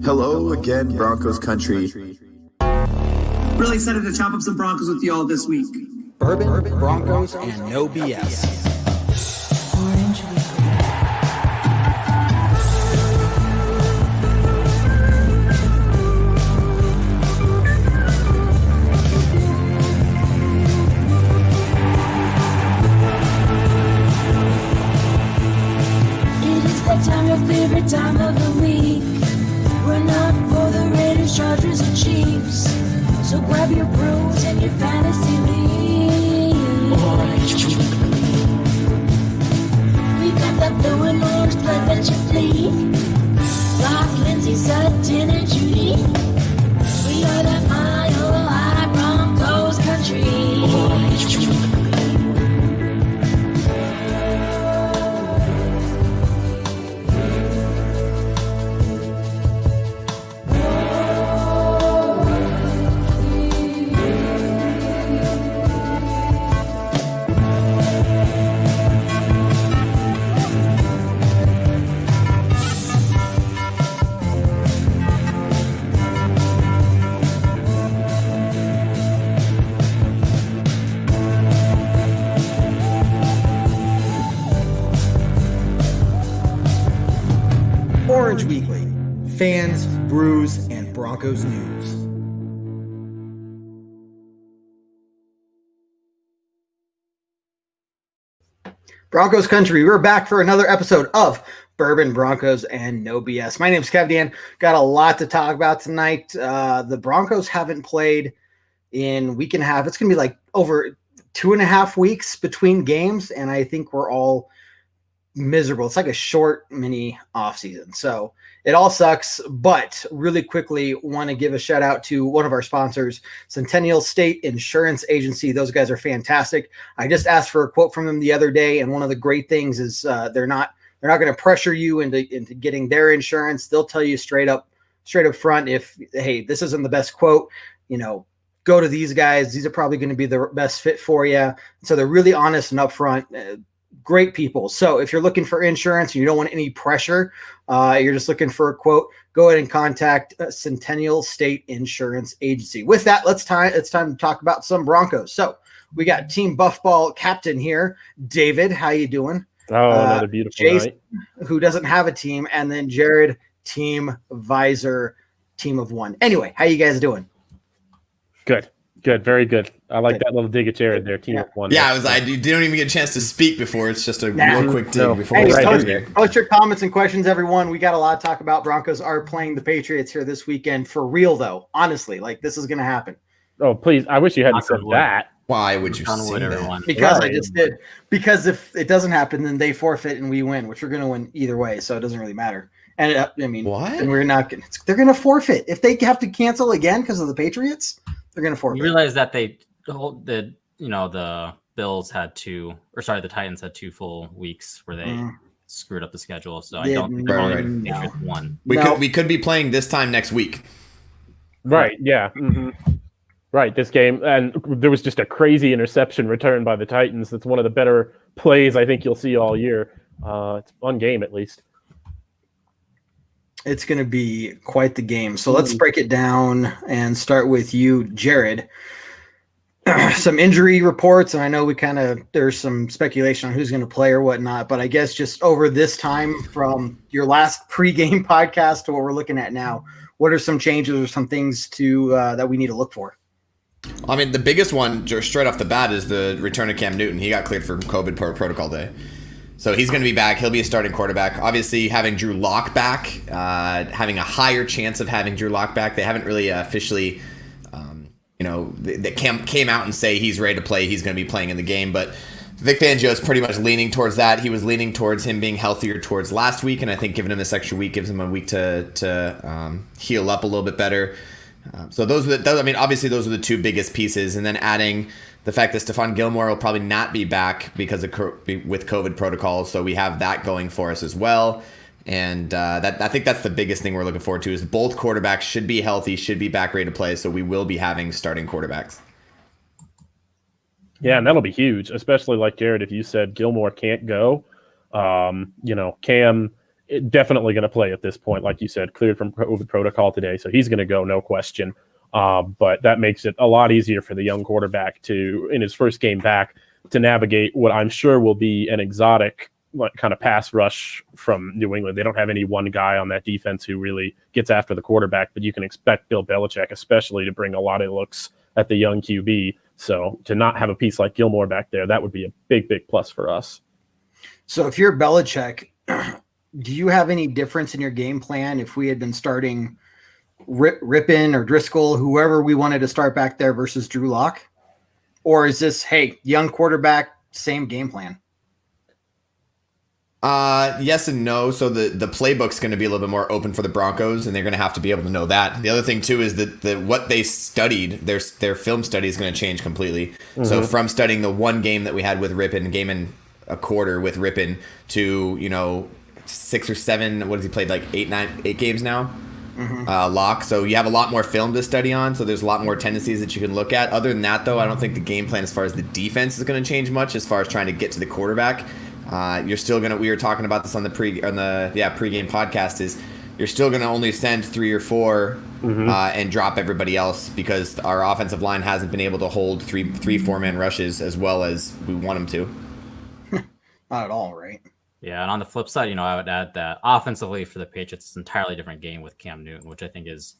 Hello again, Broncos country. Really excited to chop up some Broncos with you all this week. Bourbon, Broncos, and no BS. Orange It is that time, your favorite time of the week. We're not for the Raiders, Chargers, or Chiefs. So grab your brews and your fantasy league. We got that blue and orange blood that you bleed. Like Lindsay, Sutton, and Judy. We are that Mile High Broncos country. Orange Weekly, fans, brews, and Broncos news. Broncos country, we're back for another episode of Bourbon, Broncos, and no BS. My name's Kev Dan. Got a lot to talk about tonight. The Broncos haven't played in a week and a half. It's going to be like over 2.5 weeks between games, and I think we're all miserable. It's like a short mini off season. So it all sucks, but really quickly want to give a shout out to one of our sponsors, Centennial State Insurance Agency. Those guys are fantastic. I just asked for a quote from them the other day. And one of the great things is they're not going to pressure you into getting their insurance. They'll tell you straight up front, if, hey, this isn't the best quote, go to these guys. These are probably going to be the best fit for you. So they're really honest and upfront. Great people. So if you're looking for insurance and you don't want any pressure, you're just looking for a quote, go ahead and contact Centennial State Insurance Agency. With that, it's time to talk about some Broncos. So we got Team Buffball captain here, David. How you doing? Oh, another beautiful Jason, night. who doesn't have a team, and then Jared, Team Visor, team of one. Anyway, how you guys doing? Good, very good. I like that little dig at Jared there, team of one. Yeah, you didn't even get a chance to speak before. It's just a real quick dig before we start here. Post your comments and questions, everyone. We got a lot to talk about. Broncos are playing the Patriots here this weekend. For real, though. Honestly, this is going to happen. Oh, please. I wish you hadn't said that. Why would you say that? Because I just did. Because if it doesn't happen, then they forfeit and we win, which we're going to win either way, so it doesn't really matter. And what? And we're not going to. They're going to forfeit. If they have to cancel again because of the Patriots, they're going to forfeit. You realize that the Bills had the Titans had 2 full weeks where they screwed up the schedule. So I don't think Patriots won. We could be playing this time next week. Right. Yeah. Mm-hmm. Right. This game, and there was just a crazy interception return by the Titans. That's one of the better plays I think you'll see all year. It's a fun game, at least. It's going to be quite the game. So let's break it down and start with you, Jared. Some injury reports, and I know there's some speculation on who's going to play or whatnot, but I guess just over this time from your last pregame podcast to what we're looking at now, what are some changes or some things that we need to look for? I mean, the biggest one just straight off the bat is the return of Cam Newton. He got cleared for COVID protocol day. So he's going to be back. He'll be a starting quarterback. Obviously, having Drew Lock back, having a higher chance of having Drew Lock back. They haven't really officially, they came out and say he's ready to play. He's going to be playing in the game. But Vic Fangio is pretty much leaning towards that. He was leaning towards him being healthier towards last week, and I think giving him this extra week gives him a week to heal up a little bit better. So obviously those are the two biggest pieces, and then adding the fact that Stephon Gilmore will probably not be back because with COVID protocols, so we have that going for us as well. And I think that's the biggest thing we're looking forward to is both quarterbacks should be healthy, should be back ready to play, so we will be having starting quarterbacks. Yeah, and that'll be huge, especially like Jared, if you said Gilmore can't go. Cam definitely going to play at this point. Like you said, cleared from COVID protocol today, so he's going to go, no question. But that makes it a lot easier for the young quarterback to, in his first game back, to navigate what I'm sure will be an exotic kind of pass rush from New England. They don't have any one guy on that defense who really gets after the quarterback, but you can expect Bill Belichick especially to bring a lot of looks at the young QB. So to not have a piece like Gilmore back there, that would be a big, big plus for us. So if you're Belichick, do you have any difference in your game plan if we had been starting Rippin or Driscoll, whoever we wanted to start back there versus Drew Lock? Or is this, hey, young quarterback, same game plan? Yes and no. So the playbook's going to be a little bit more open for the Broncos, and they're going to have to be able to know that. The other thing too is that what they studied, their film study is going to change completely. Mm-hmm. So from studying the one game that we had with Rippin, game and a quarter with Rippin, to 6 or 7. What has he played? Like 8 games now. Mm-hmm. Lock. So you have a lot more film to study on. So there's a lot more tendencies that you can look at. Other than that, though, I don't think the game plan as far as the defense is going to change much. As far as trying to get to the quarterback, you're still gonna. We were talking about this on the pregame podcast. Is you're still gonna only send 3 or 4 and drop everybody else because our offensive line hasn't been able to hold 3-4 man rushes as well as we want them to. Not at all, right? Yeah, and on the flip side, I would add that offensively for the Patriots, it's an entirely different game with Cam Newton, which I think is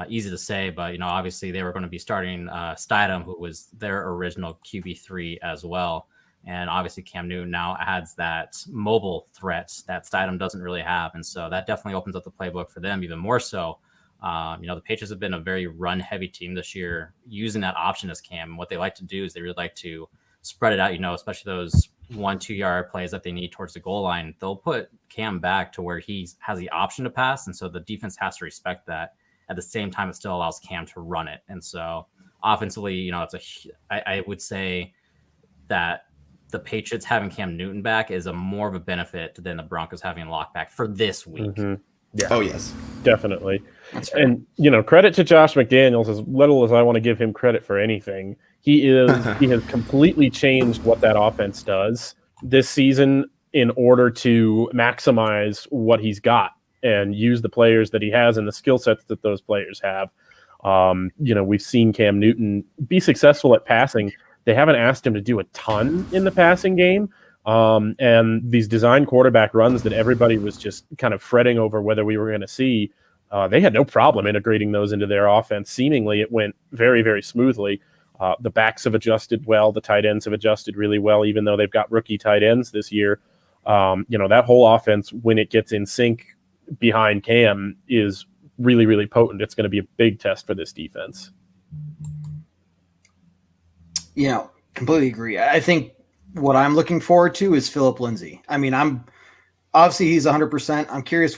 easy to say. But, obviously they were going to be starting Stidham, who was their original QB3 as well. And obviously Cam Newton now adds that mobile threat that Stidham doesn't really have. And so that definitely opens up the playbook for them even more so. The Patriots have been a very run-heavy team this year, using that option as Cam. And what they like to do is they really like to spread it out, especially those 1-2 yard plays that they need towards the goal line. They'll put Cam back to where he has the option to pass. And so the defense has to respect that. At the same time, it still allows Cam to run it. And so offensively, I would say that the Patriots having Cam Newton back is a more of a benefit than the Broncos having Lock back for this week. Mm-hmm. Yeah. Oh, yes. Definitely. And, credit to Josh McDaniels, as little as I want to give him credit for anything. He has completely changed what that offense does this season in order to maximize what he's got and use the players that he has and the skill sets that those players have. We've seen Cam Newton be successful at passing. They haven't asked him to do a ton in the passing game. And these design quarterback runs that everybody was just kind of fretting over whether we were going to see, they had no problem integrating those into their offense. Seemingly, it went very, very smoothly. The backs have adjusted well. The tight ends have adjusted really well, even though they've got rookie tight ends this year. That whole offense, when it gets in sync behind Cam, is really, really potent. It's going to be a big test for this defense. Completely agree. I think what I'm looking forward to is Philip Lindsay. I'm obviously he's 100%. I'm curious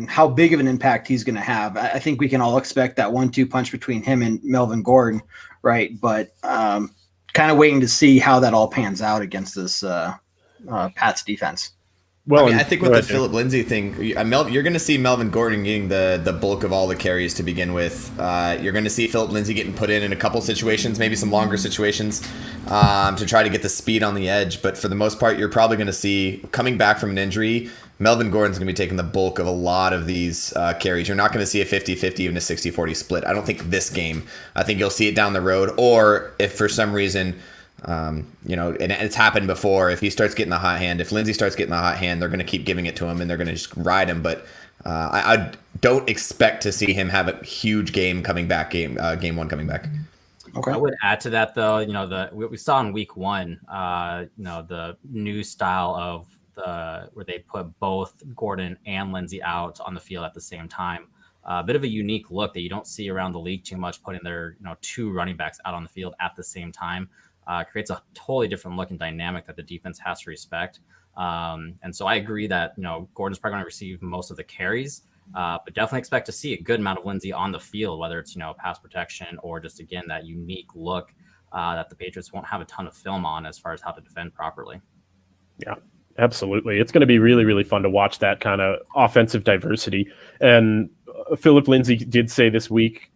how big of an impact he's going to have. I think we can all expect that 1-2 punch between him and Melvin Gordon, right? But kind of waiting to see how that all pans out against this Pats defense. Well, I think with the Philip Lindsay thing, you're going to see Melvin Gordon getting the bulk of all the carries to begin with. You're going to see Philip Lindsay getting put in a couple situations, maybe some longer situations, to try to get the speed on the edge. But for the most part, you're probably going to see, coming back from an injury, Melvin Gordon's going to be taking the bulk of a lot of these carries. You're not going to see a 50-50, even a 60-40 split. I don't think this game. I think you'll see it down the road. Or if for some reason, and it's happened before, if he starts getting the hot hand, if Lindsay starts getting the hot hand, they're going to keep giving it to him and they're going to just ride him. But I don't expect to see him have a huge game coming back, game one coming back. Okay. I would add to that, though, what we saw in week 1, the new style of where they put both Gordon and Lindsay out on the field at the same time. A bit of a unique look that you don't see around the league too much, putting their 2 running backs out on the field at the same time. Creates a totally different look and dynamic that the defense has to respect. And so I agree that, Gordon's probably going to receive most of the carries, but definitely expect to see a good amount of Lindsay on the field, whether it's, pass protection or just, again, that unique look that the Patriots won't have a ton of film on as far as how to defend properly. Yeah, absolutely. It's going to be really, really fun to watch that kind of offensive diversity. And Philip Lindsay did say this week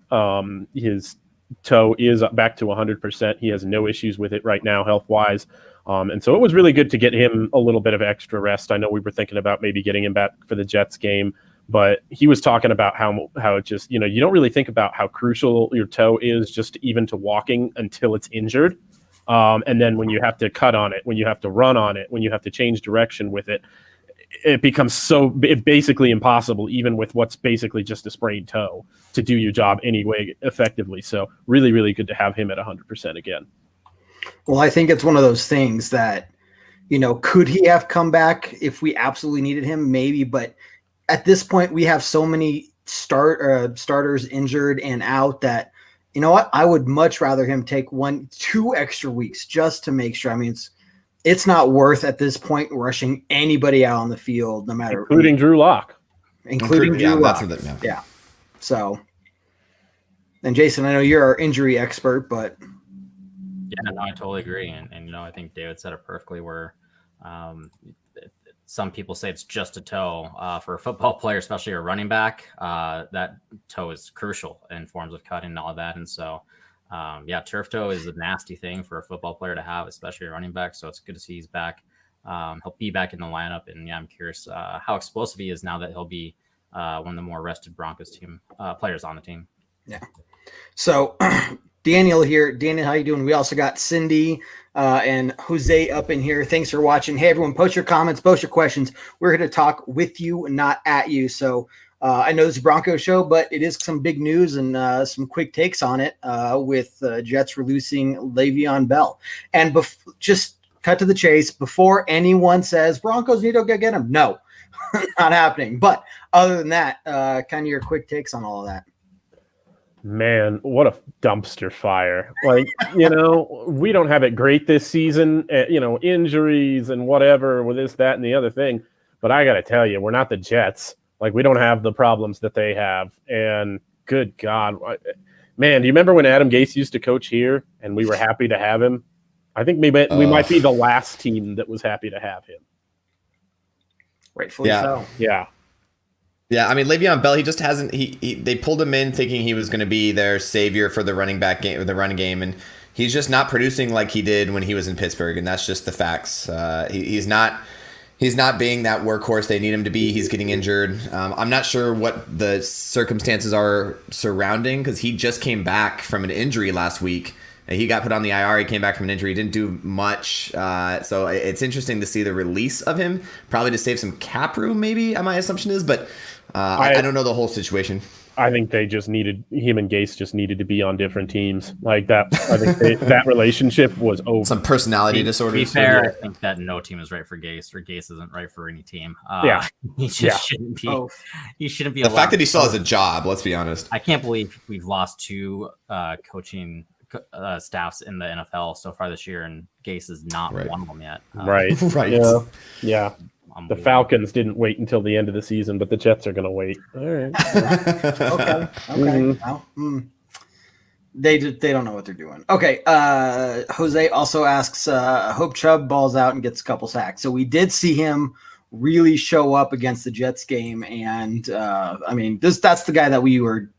his toe is back to 100%. He has no issues with it right now, health-wise. And so it was really good to get him a little bit of extra rest. I know we were thinking about maybe getting him back for the Jets game, but he was talking about how it just, you don't really think about how crucial your toe is just even to walking until it's injured. And then when you have to cut on it, when you have to run on it, when you have to change direction with it, it becomes basically impossible, even with what's basically just a sprained toe, to do your job anyway effectively. So really, really good to have him at 100% again. Well, I think it's one of those things that, could he have come back if we absolutely needed him? Maybe, but at this point we have so many starters injured and out that, you know what, I would much rather him take 1-2 extra weeks just to make sure. I mean, it's not worth at this point rushing anybody out on the field, no matter including Drew Lock. Including Drew Lock. Yeah. So, and Jason, I know you're our injury expert, but yeah, no, I totally agree. And I think David said it perfectly where some people say it's just a toe. For a football player, especially a running back, that toe is crucial in forms of cutting and all that. And so, turf toe is a nasty thing for a football player to have, especially a running back. So it's good to see he's back. He'll be back in the lineup. And I'm curious how explosive he is now that he'll be one of the more rested Broncos team players on the team. Yeah. So Daniel here. Daniel, how you doing? We also got Cindy and Jose up in here. Thanks for watching. Hey, everyone, post your comments, post your questions. We're here to talk with you, not at you. So I know this is a Broncos show, but it is some big news and some quick takes on it with Jets releasing Le'Veon Bell. And just cut to the chase. Before anyone says Broncos need to go get him, no, not happening. But other than that, kind of your quick takes on all of that. Man, what a dumpster fire. Like, we don't have it great this season, injuries and whatever with this, that, and the other thing. But I got to tell you, we're not the Jets. Like, we don't have the problems that they have. And good God, man, do you remember when Adam Gase used to coach here and we were happy to have him? I think we might be the last team that was happy to have him. Rightfully so. Yeah. Yeah, I mean, Le'Veon Bell, he just hasn't. They pulled him in thinking he was going to be their savior for the running back game, the running game, and he's just not producing like he did when he was in Pittsburgh, and that's just the facts. He's not being that workhorse they need him to be. He's getting injured. I'm not sure what the circumstances are surrounding because he just came back from an injury last week. He got put on the IR. He came back from an injury. He didn't do much. So it's interesting to see the release of him, probably to save some cap room, maybe, my assumption is. But I don't know the whole situation. I think they just needed him and Gase just needed to be on different teams like that. I think that relationship was over. Some personality disorders. To be fair, I think that no team is right for Gase, or Gase isn't right for any team. He just shouldn't be. He shouldn't be. The fact that he still has a job. Let's be honest. I can't believe we've lost 2 coaching staffs in the NFL so far this year, and Gase is not one of them yet. Right. Yeah. The Falcons didn't wait until the end of the season, but the Jets are going to wait. All right. Okay. Mm-hmm. Well, they don't know what they're doing. Okay. Jose also asks, hope Chubb balls out and gets a couple sacks. So we did see him really show up against the Jets game. And that's the guy that we were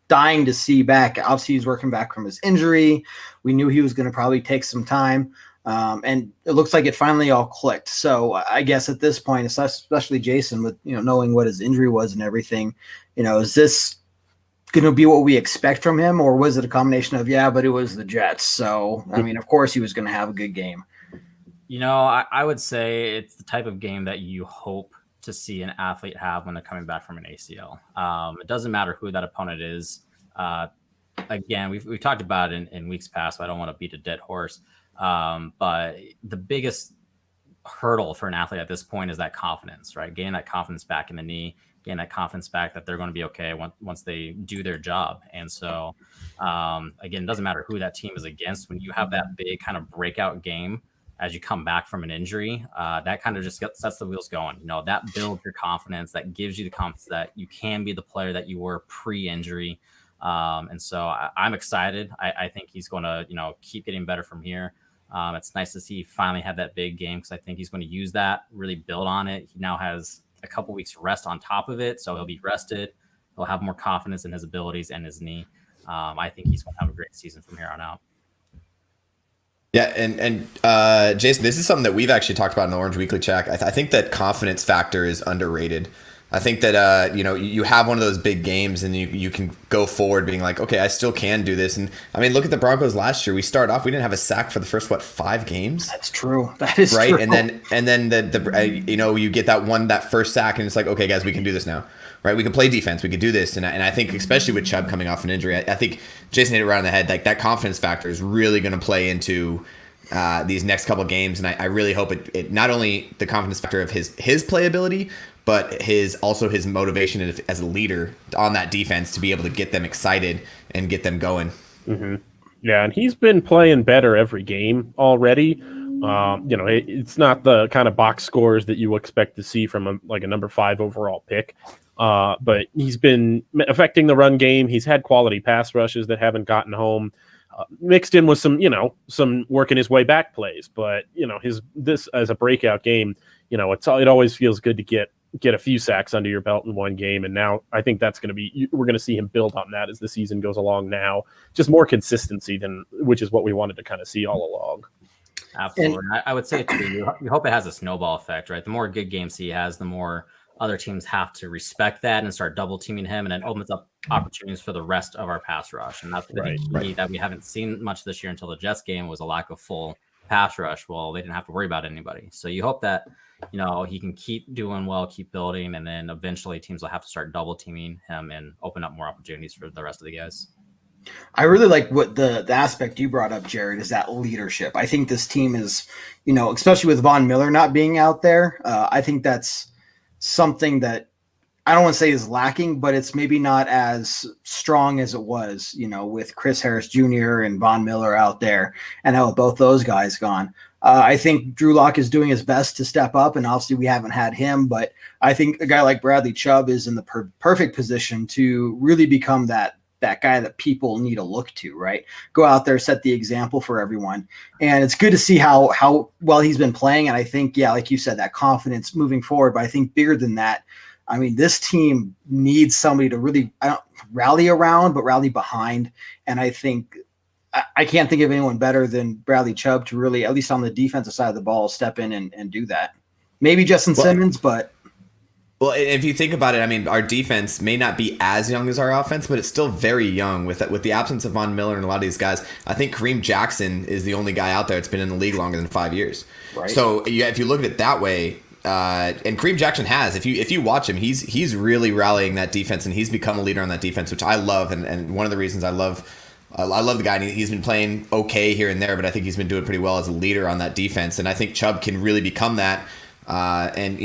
dying to see back. Obviously, he's working back from his injury. We knew he was going to probably take some time. And it looks like it finally all clicked. So I guess at this point, especially Jason, with knowing what his injury was and everything, is this going to be what we expect from him, or was it a combination of but it was the Jets? So I mean, of course, he was going to have a good game. I would say it's the type of game that you hope to see an athlete have when they're coming back from an ACL. It doesn't matter who that opponent is. Again, we've talked about it in weeks past, so I don't want to beat a dead horse. But the biggest hurdle for an athlete at this point is that confidence, right? Getting that confidence back in the knee, getting that confidence back that they're going to be okay once they do their job. And so, again, it doesn't matter who that team is against. When you have that big kind of breakout game as you come back from an injury, that kind of just sets the wheels going. That builds your confidence, that gives you the confidence that you can be the player that you were pre-injury. And so I'm excited. I think he's going to, keep getting better from here. It's nice to see he finally had that big game because I think he's going to use that, really build on it. He now has a couple weeks rest on top of it, so he'll be rested. He'll have more confidence in his abilities and his knee. I think he's going to have a great season from here on out. Yeah, and Jason, this is something that we've actually talked about in the Orange Weekly chat. I think that confidence factor is underrated. I think that you have one of those big games and you can go forward being like, okay, I still can do this. And I mean, look at the Broncos last year. We started off, we didn't have a sack for the first 5 games. That's true. That is right. True. And then you get that first sack and it's like, okay, guys, we can do this now. Right, we can play defense. We could do this, and I think especially with Chubb coming off an injury, I think Jason hit it right on the head. Like that confidence factor is really going to play into these next couple of games, and I really hope it not only the confidence factor of his playability, but his motivation as a leader on that defense to be able to get them excited and get them going. Mm-hmm. Yeah, and he's been playing better every game already. It's not the kind of box scores that you expect to see from a number 5 overall pick. But he's been affecting the run game. He's had quality pass rushes that haven't gotten home, mixed in with some working his way back plays. But this as a breakout game, it always feels good to get a few sacks under your belt in one game. And now I think that's going to be, we're going to see him build on that as the season goes along. Now, just more consistency which is what we wanted to kind of see all along. Absolutely. And I would say too, you hope it has a snowball effect, right? The more good games he has, the more other teams have to respect that and start double teaming him, and then opens up opportunities for the rest of our pass rush. And that's the key that we haven't seen much this year until the Jets game was a lack of full pass rush. Well, they didn't have to worry about anybody. So you hope that, he can keep doing well, keep building, and then eventually teams will have to start double teaming him and open up more opportunities for the rest of the guys. I really like what the aspect you brought up, Jared, is that leadership. I think this team is, especially with Von Miller not being out there, I think that's something that I don't want to say is lacking, but it's maybe not as strong as it was, with Chris Harris Jr. and Von Miller out there, and how both those guys gone. I think Drew Lock is doing his best to step up, and obviously we haven't had him, but I think a guy like Bradley Chubb is in the perfect position to really become that guy that people need to look to, right? Go out there, set the example for everyone. And it's good to see how well he's been playing. And I think, like you said, that confidence moving forward, but I think bigger than that, I mean, this team needs somebody to really, rally around, but rally behind. And I think I can't think of anyone better than Bradley Chubb to really, at least on the defensive side of the ball, step in and do that. Maybe Justin Simmons, but well, if you think about it, I mean, our defense may not be as young as our offense, but it's still very young with the absence of Von Miller and a lot of these guys. I think Kareem Jackson is the only guy out there that's been in the league longer than 5 years. Right. So if you look at it that way, and Kareem Jackson has, if you watch him, he's really rallying that defense, and he's become a leader on that defense, which I love. And one of the reasons I love the guy. And he's been playing okay here and there, but I think he's been doing pretty well as a leader on that defense. And I think Chubb can really become that. And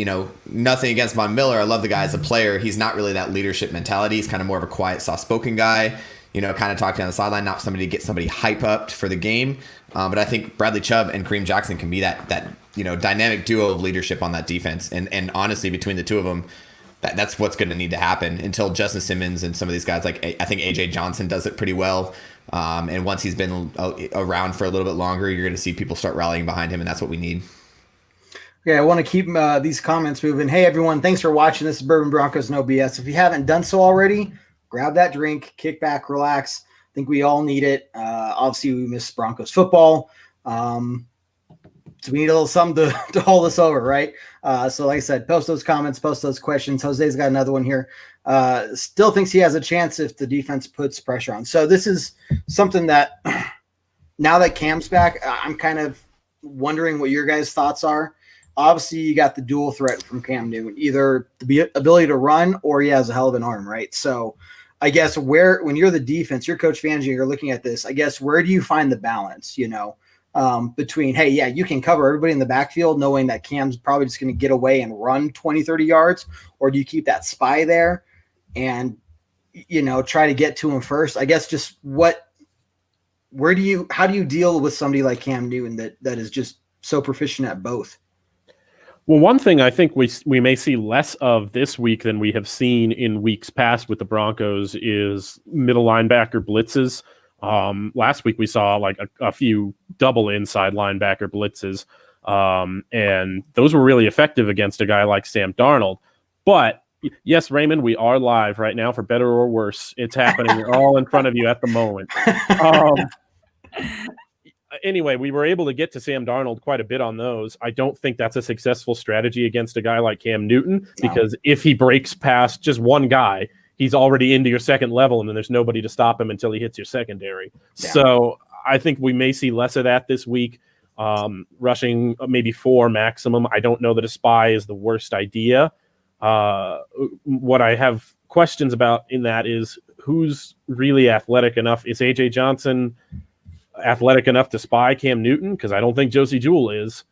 nothing against Von Miller. I love the guy as a player. He's not really that leadership mentality. He's kind of more of a quiet, soft-spoken guy, kind of talking on the sideline, not somebody to get somebody hype up for the game. But I think Bradley Chubb and Kareem Jackson can be that dynamic duo of leadership on that defense. And honestly, between the two of them, that's what's going to need to happen until Justin Simmons and some of these guys, like I think AJ Johnson does it pretty well. And once he's been around for a little bit longer, you're going to see people start rallying behind him, and that's what we need. Okay, I want to keep these comments moving. Hey, everyone, thanks for watching. This is Bourbon Broncos No BS. If you haven't done so already, grab that drink, kick back, relax. I think we all need it. Obviously, we miss Broncos football. So we need a little something to hold us over, right? So like I said, post those comments, post those questions. Jose's got another one here. Still thinks he has a chance if the defense puts pressure on. So this is something that now that Cam's back, I'm kind of wondering what your guys' thoughts are. Obviously, you got the dual threat from Cam Newton, either the ability to run or he has a hell of an arm, right? So I guess when you're the defense, you're Coach Fangio, you're looking at this, I guess, where do you find the balance, between, hey, yeah, you can cover everybody in the backfield knowing that Cam's probably just going to get away and run 20, 30 yards, or do you keep that spy there and, try to get to him first? I guess just how do you deal with somebody like Cam Newton that is just so proficient at both? Well, one thing I think we may see less of this week than we have seen in weeks past with the Broncos is middle linebacker blitzes. Last week we saw like a few double inside linebacker blitzes, and those were really effective against a guy like Sam Darnold. But yes, Raymond, we are live right now, for better or worse. It's happening all in front of you at the moment. anyway, we were able to get to Sam Darnold quite a bit on those. I don't think that's a successful strategy against a guy like Cam Newton, because if he breaks past just one guy, he's already into your second level, and then there's nobody to stop him until he hits your secondary. Yeah. So I think we may see less of that this week. Rushing maybe 4 maximum. I don't know that a spy is the worst idea. What I have questions about in that is who's really athletic enough. Is A.J. Johnson athletic enough to spy Cam Newton? Because I don't think Josie Jewell is.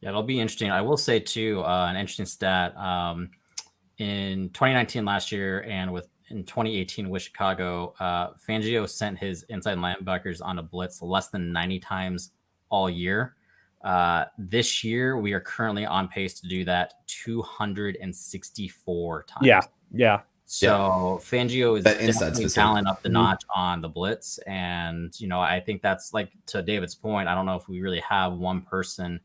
Yeah, it'll be interesting. I will say, too, an interesting stat. In 2019 last year and in 2018 with Chicago, Fangio sent his inside linebackers on a blitz less than 90 times all year. This year, we are currently on pace to do that 264 times. Yeah. So Fangio is definitely talent up the notch on the blitz. And, I think that's, like, to David's point, I don't know if we really have one person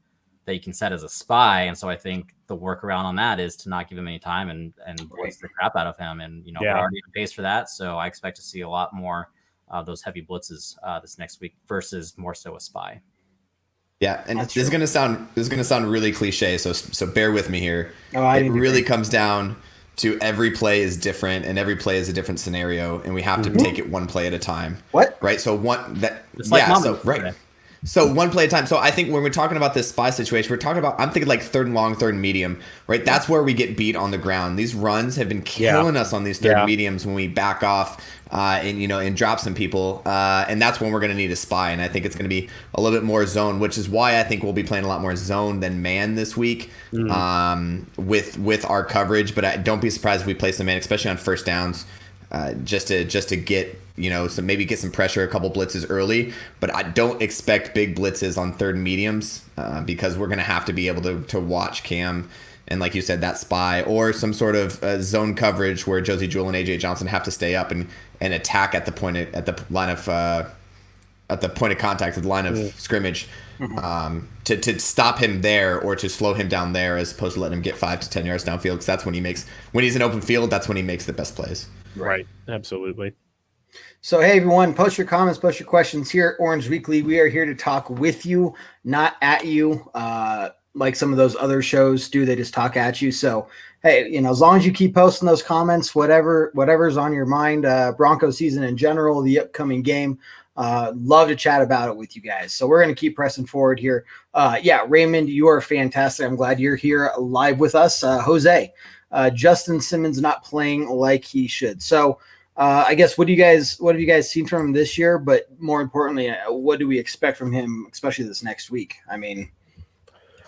that you can set as a spy. And so I think the workaround on that is to not give him any time and blitz the crap out of him. And, we're already on pace for that. So I expect to see a lot more of those heavy blitzes this next week versus more so a spy. Yeah, and this is gonna sound really cliche, so bear with me here. It really comes down to every play is different, and every play is a different scenario, and we have to take it one play at a time. What? Right? So one play at a time. So I think when we're talking about this spy situation, I'm thinking like third and long, third and medium, right? That's where we get beat on the ground. These runs have been killing us on these third and mediums when we back off and drop some people. And that's when we're going to need a spy. And I think it's going to be a little bit more zone, which is why I think we'll be playing a lot more zone than man this week with our coverage. But don't be surprised if we play some man, especially on first downs, just to get, maybe get some pressure, a couple blitzes early. But I don't expect big blitzes on third and mediums because we're going to have to be able to watch Cam. And like you said, that spy or some sort of zone coverage where Josie Jewell and A.J. Johnson have to stay up and attack at the point of contact, at the line of scrimmage, to stop him there or to slow him down there, as opposed to letting him get 5 to 10 yards downfield. Because that's when he's in open field, that's when he makes the best plays. Right. Absolutely. So, hey, everyone, post your comments, post your questions here at Orange Weekly. We are here to talk with you, not at you. Like some of those other shows do, they just talk at you. So, hey, as long as you keep posting those comments, whatever's on your mind, Broncos season in general, the upcoming game, love to chat about it with you guys. So we're going to keep pressing forward here. Raymond, you are fantastic. I'm glad you're here live with us. Jose, Justin Simmons not playing like he should. So I guess what have you guys seen from him this year? But more importantly, what do we expect from him, especially this next week? I mean,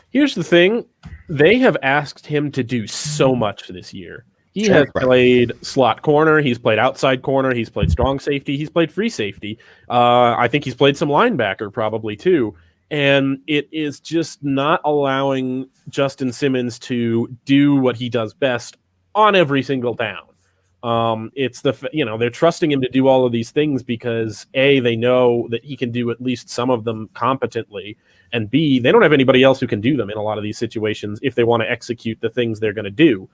here's the thing. They have asked him to do so much this year. He has played slot corner. He's played outside corner. He's played strong safety. He's played free safety. I think he's played some linebacker probably too. And it is just not allowing Justin Simmons to do what he does best on every single down. They're trusting him to do all of these things because A, they know that he can do at least some of them competently, and B, they don't have anybody else who can do them in a lot of these situations if they want to execute the things they're going to do.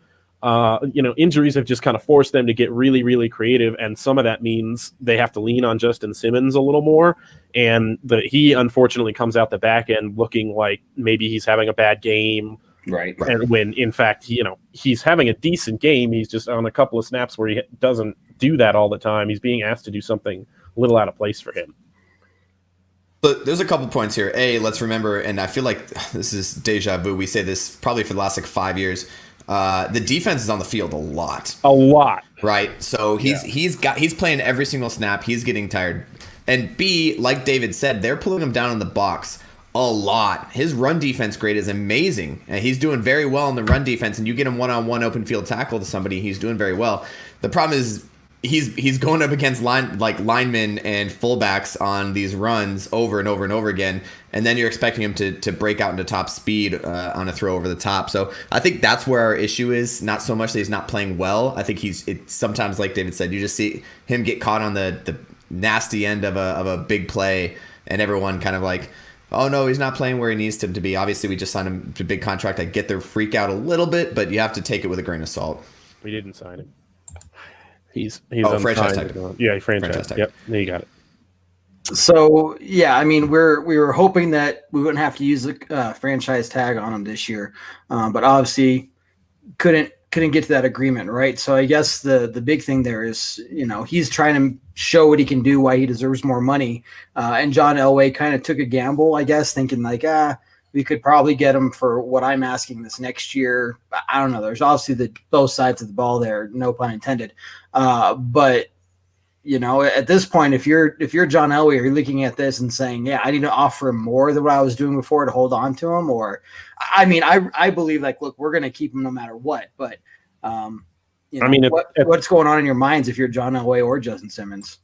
Injuries have just kind of forced them to get really, really creative, and some of that means they have to lean on Justin Simmons a little more, and he unfortunately comes out the back end looking like maybe he's having a bad game. Right. And when in fact, he's having a decent game. He's just on a couple of snaps where he doesn't do that all the time. He's being asked to do something a little out of place for him. But there's a couple points here. A, let's remember, and I feel like this is deja vu. We say this probably for the last 5 years. The defense is on the field a lot. Right. So he's playing every single snap. He's getting tired. And B, like David said, they're pulling him down in the box a lot. His run defense grade is amazing. And he's doing very well in the run defense. And you get him one-on-one open field tackle to somebody, he's doing very well. The problem is he's going up against linemen and fullbacks on these runs over and over and over again. And then you're expecting him to break out into top speed on a throw over the top. So I think that's where our issue is. Not so much that he's not playing well. I think sometimes, like David said, you just see him get caught on the nasty end of a big play, and everyone kind of like, oh no, he's not playing where he needs to be. Obviously, we just signed him to a big contract. I get their freak out a little bit, but you have to take it with a grain of salt. We didn't sign him. He's franchise tag. Yeah, franchise tag. Yep, there you got it. So yeah, I mean, we were hoping that we wouldn't have to use the franchise tag on him this year, but obviously couldn't get to that agreement, right? So I guess the big thing there is, he's trying to show what he can do, why he deserves more money, and John Elway kind of took a gamble, I guess, thinking like, we could probably get him for what I'm asking this next year. I don't know. There's obviously both sides of the ball there, no pun intended, but. At this point, if you're John Elway, you're looking at this and saying, yeah, I need to offer him more than what I was doing before to hold on to him. Or, I mean, I believe like, look, we're going to keep him no matter what. But, what's going on in your minds if you're John Elway or Justin Simmons?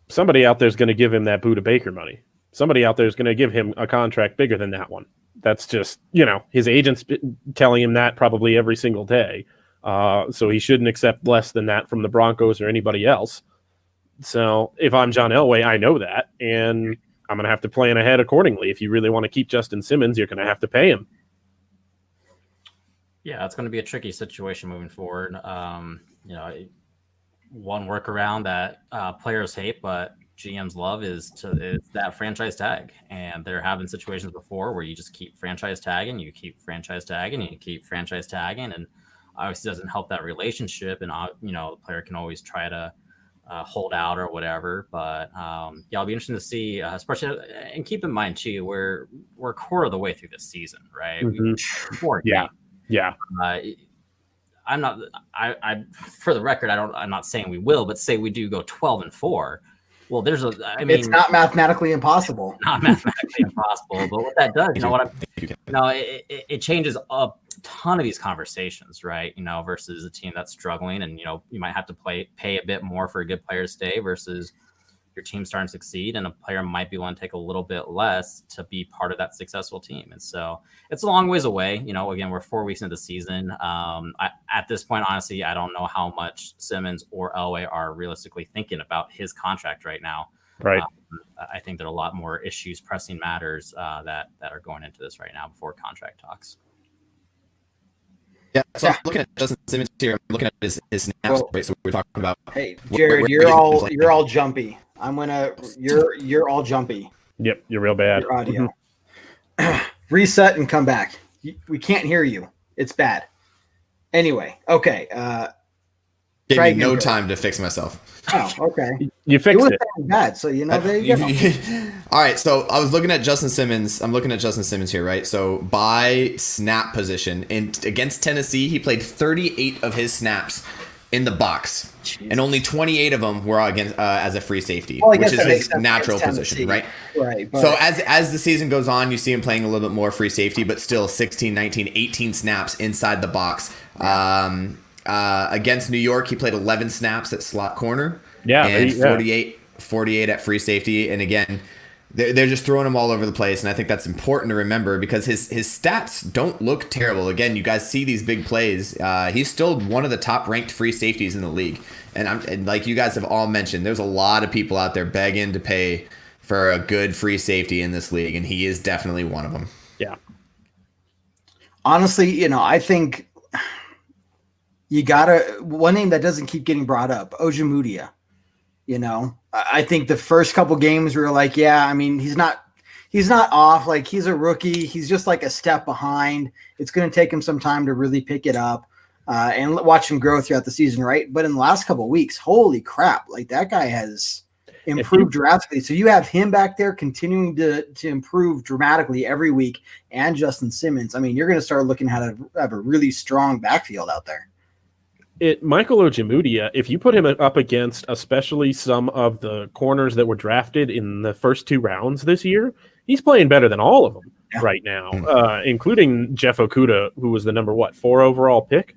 Somebody out there is going to give him that Buda Baker money. Somebody out there is going to give him a contract bigger than that one. That's just, his agent's telling him that probably every single day. So he shouldn't accept less than that from the Broncos or anybody else. So if I'm John Elway, I know that, and I'm going to have to plan ahead accordingly. If you really want to keep Justin Simmons, you're going to have to pay him. Yeah, it's going to be a tricky situation moving forward. One workaround that players hate, but GMs love is that franchise tag. And there have been situations before where you just keep franchise tagging, you keep franchise tagging, and you keep franchise tagging, and obviously doesn't help that relationship, and the player can always try to hold out or whatever. But I'll be interested to see, especially, and keep in mind too, we're a quarter of the way through this season, right? Yeah. I'm not. I for the record, I'm not saying we will, but say we do go 12-4. Well, it's not mathematically impossible. Not mathematically impossible, but what that does, it changes a ton of these conversations, right? Versus a team that's struggling, and you might have to pay a bit more for a good player to stay versus your team starting to succeed, and a player might be willing to take a little bit less to be part of that successful team. And so it's a long ways away. Again, we're 4 weeks into the season. At this point, honestly, I don't know how much Simmons or Elway are realistically thinking about his contract right now. Right. I think there are a lot more issues, pressing matters that are going into this right now before contract talks. Yeah, so I'm looking at Justin Simmons here. I'm looking at his snaps. Right, so we're talking about. Hey, Jared, you're all jumpy. You're all jumpy. Yep, you're real bad. Your audio. Reset and come back. We can't hear you. It's bad. Anyway, okay. Gave me no time to fix myself. Oh, okay. You fixed it. Bad, so there you go. All right, so I was looking at Justin Simmons. I'm looking at Justin Simmons here, right? So by snap position, against Tennessee, he played 38 of his snaps in the box. Jeez. And only 28 of them were against as a free safety, which is his natural position, right? Right. But... So as the season goes on, you see him playing a little bit more free safety, but still 16, 19, 18 snaps inside the box. Against New York, he played 11 snaps at slot corner. Yeah, and 48 at free safety. And again, they're just throwing him all over the place. And I think that's important to remember because his stats don't look terrible. Again, you guys see these big plays. He's still one of the top ranked free safeties in the league. And like you guys have all mentioned, there's a lot of people out there begging to pay for a good free safety in this league. And he is definitely one of them. Yeah. Honestly, I think you gotta, one name that doesn't keep getting brought up, Ojemudia. I think the first couple games we were like, yeah, I mean, he's not off. Like, he's a rookie. He's just like a step behind. It's going to take him some time to really pick it up and watch him grow throughout the season, right? But in the last couple of weeks, holy crap, like that guy has improved drastically. So you have him back there continuing to improve dramatically every week, and Justin Simmons. I mean, you're going to start looking at have a really strong backfield out there. Michael Ojemudia, if you put him up against especially some of the corners that were drafted in the first 2 rounds this year, he's playing better than all of them right now, including Jeff Okudah, who was the number 4 overall pick,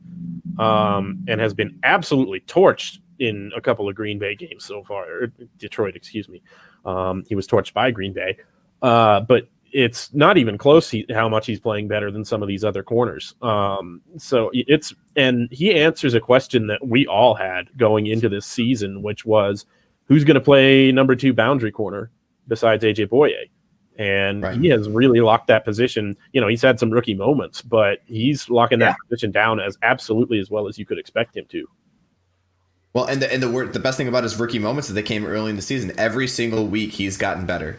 and has been absolutely torched in a couple of Green Bay games so far. Or Detroit, excuse me. He was torched by Green Bay. But it's not even close how much he's playing better than some of these other corners. And he answers a question that we all had going into this season, which was who's going to play number 2 boundary corner besides AJ Boye. And he has really locked that position. He's had some rookie moments, but he's locking that position down as absolutely as well as you could expect him to. Well, and the best thing about his rookie moments is they came early in the season. Every single week he's gotten better,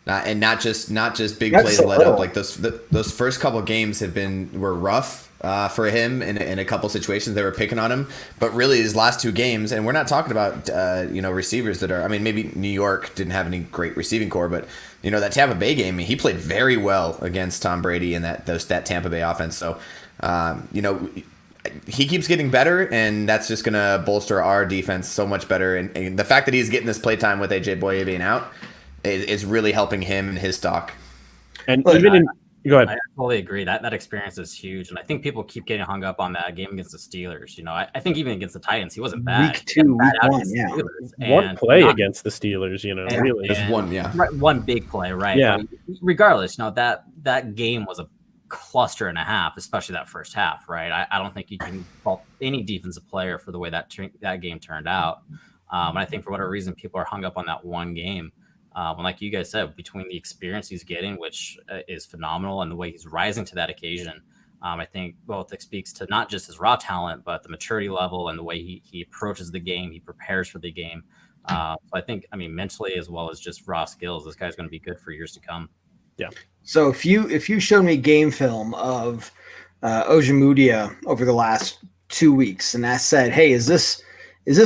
and not just big That's plays so let little. up. Like those first couple games were rough for him in a couple situations. They were picking on him, but really his last 2 games, and we're not talking about receivers that are. I mean, maybe New York didn't have any great receiving core, but that Tampa Bay game, he played very well against Tom Brady and that Tampa Bay offense. So, he keeps getting better, and that's just going to bolster our defense so much better. And the fact that he's getting this playtime with AJ Boye being out is really helping him and his stock. And Look, go ahead. I totally agree. That experience is huge, and I think people keep getting hung up on that game against the Steelers. I think even against the Titans, he wasn't bad. Week 2, Bad week out 1, against the yeah. Steelers, One and play not- against the Steelers, and- really. Just and- one, yeah. right, one big play, right? Yeah. But regardless, that game was a cluster and a half, especially that first half, right? I don't think you can fault any defensive player for the way that game turned out. And I think for whatever reason, people are hung up on that one game. And like you guys said, between the experience he's getting, which is phenomenal, and the way he's rising to that occasion, I think both it speaks to not just his raw talent, but the maturity level and the way he approaches the game, he prepares for the game. So I think, mentally as well as just raw skills, this guy's going to be good for years to come. Yeah. So if you showed me game film of Ojemudia over the last 2 weeks, and I said, hey, is this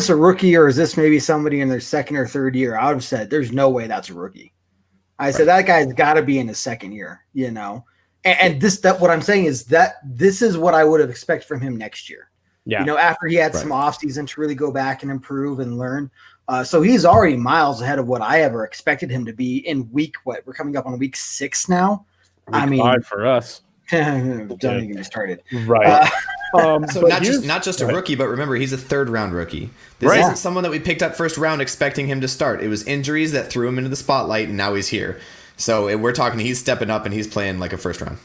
a rookie, or is this maybe somebody in their second or third year? I would have said, there's no way that's a rookie. I said that guy's got to be in his second year, And what I'm saying is that this is what I would have expected from him next year. Yeah. After he had some offseason to really go back and improve and learn. So he's already miles ahead of what I ever expected him to be in we're coming up on week 6 now. Week 5 for us. Don't even get me started. Right. So not just a rookie, but remember, he's a 3rd round rookie. This isn't someone that we picked up first round expecting him to start. It was injuries that threw him into the spotlight, and now he's here. So we're talking he's stepping up and he's playing like a first round.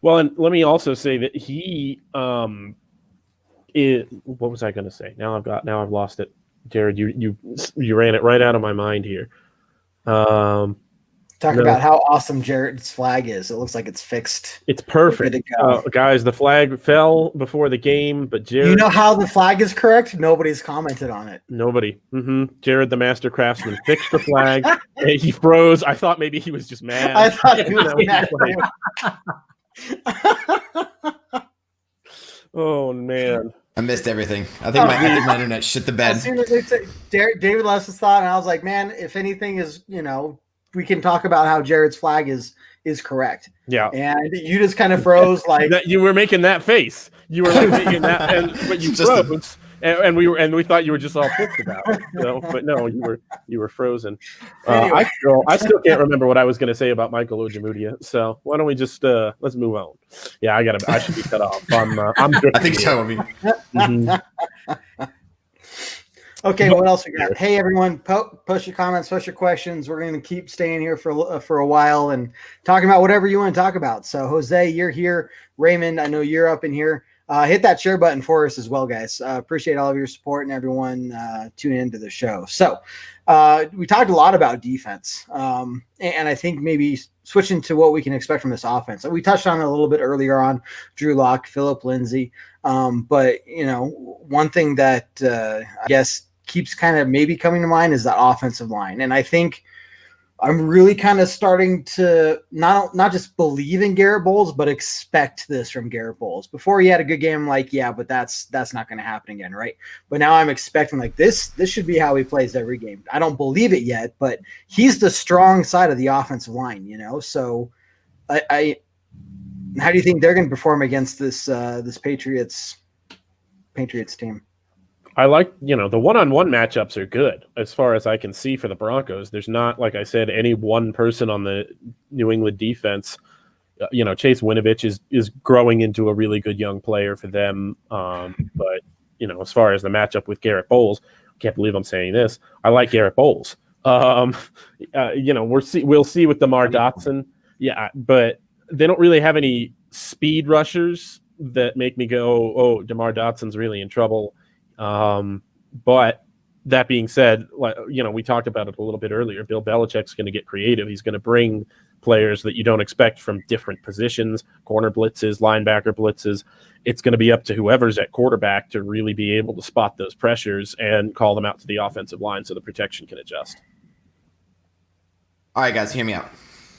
Well, and let me also say that he what was I going to say? Now I've lost it. Jared, you ran it right out of my mind here. Talk about how awesome Jared's flag is. It looks like it's fixed. It's perfect. Guys, the flag fell before the game, but Jared... You know how the flag is correct? Nobody's commented on it. Nobody. Jared, the master craftsman, fixed the flag. He froze. I thought maybe he was just mad. I thought he was mad. Oh, man. I missed everything. I think my internet shit the bed. As soon as they said, David left his thought, and I was like, man, if anything is, we can talk about how Jared's flag is correct. Yeah. And you just kind of froze like you were making that face. You were like making that, but you froze. And we thought you were just all pissed about it. But no, you were frozen. Anyway. I still can't remember what I was going to say about Michael Ojemudia. So why don't we just let's move on? Yeah, I should be cut off. I'm good. I think so. Okay, what else we got? Hey, everyone, post your comments, post your questions. We're going to keep staying here for a while and talking about whatever you want to talk about. So, Jose, you're here. Raymond, I know you're up in here. Hit that share button for us as well, guys. Appreciate all of your support and everyone tuning into the show. So, we talked a lot about defense, and I think maybe switching to what we can expect from this offense. We touched on it a little bit earlier on Drew Lock, Phillip Lindsay. But, one thing that I guess keeps kind of maybe coming to mind is that offensive line. And I think I'm really kind of starting to not just believe in Garrett Bowles, but expect this from Garrett Bowles. Before he had a good game, like, yeah, but that's not going to happen again, right? But now I'm expecting like this should be how he plays every game. I don't believe it yet, but he's the strong side of the offensive line, So how do you think they're going to perform against this Patriots team? I like, the one-on-one matchups are good as far as I can see for the Broncos. There's not, like I said, any one person on the New England defense. Chase Winovich is growing into a really good young player for them. But, as far as the matchup with Garrett Bowles, I can't believe I'm saying this. I like Garrett Bowles. We'll see with DeMar Dotson. Yeah, but they don't really have any speed rushers that make me go, oh, DeMar Dotson's really in trouble. But that being said, we talked about it a little bit earlier. Bill Belichick's going to get creative. He's going to bring players that you don't expect from different positions, corner blitzes, linebacker blitzes. It's going to be up to whoever's at quarterback to really be able to spot those pressures and call them out to the offensive line so the protection can adjust. All right, guys, hear me out.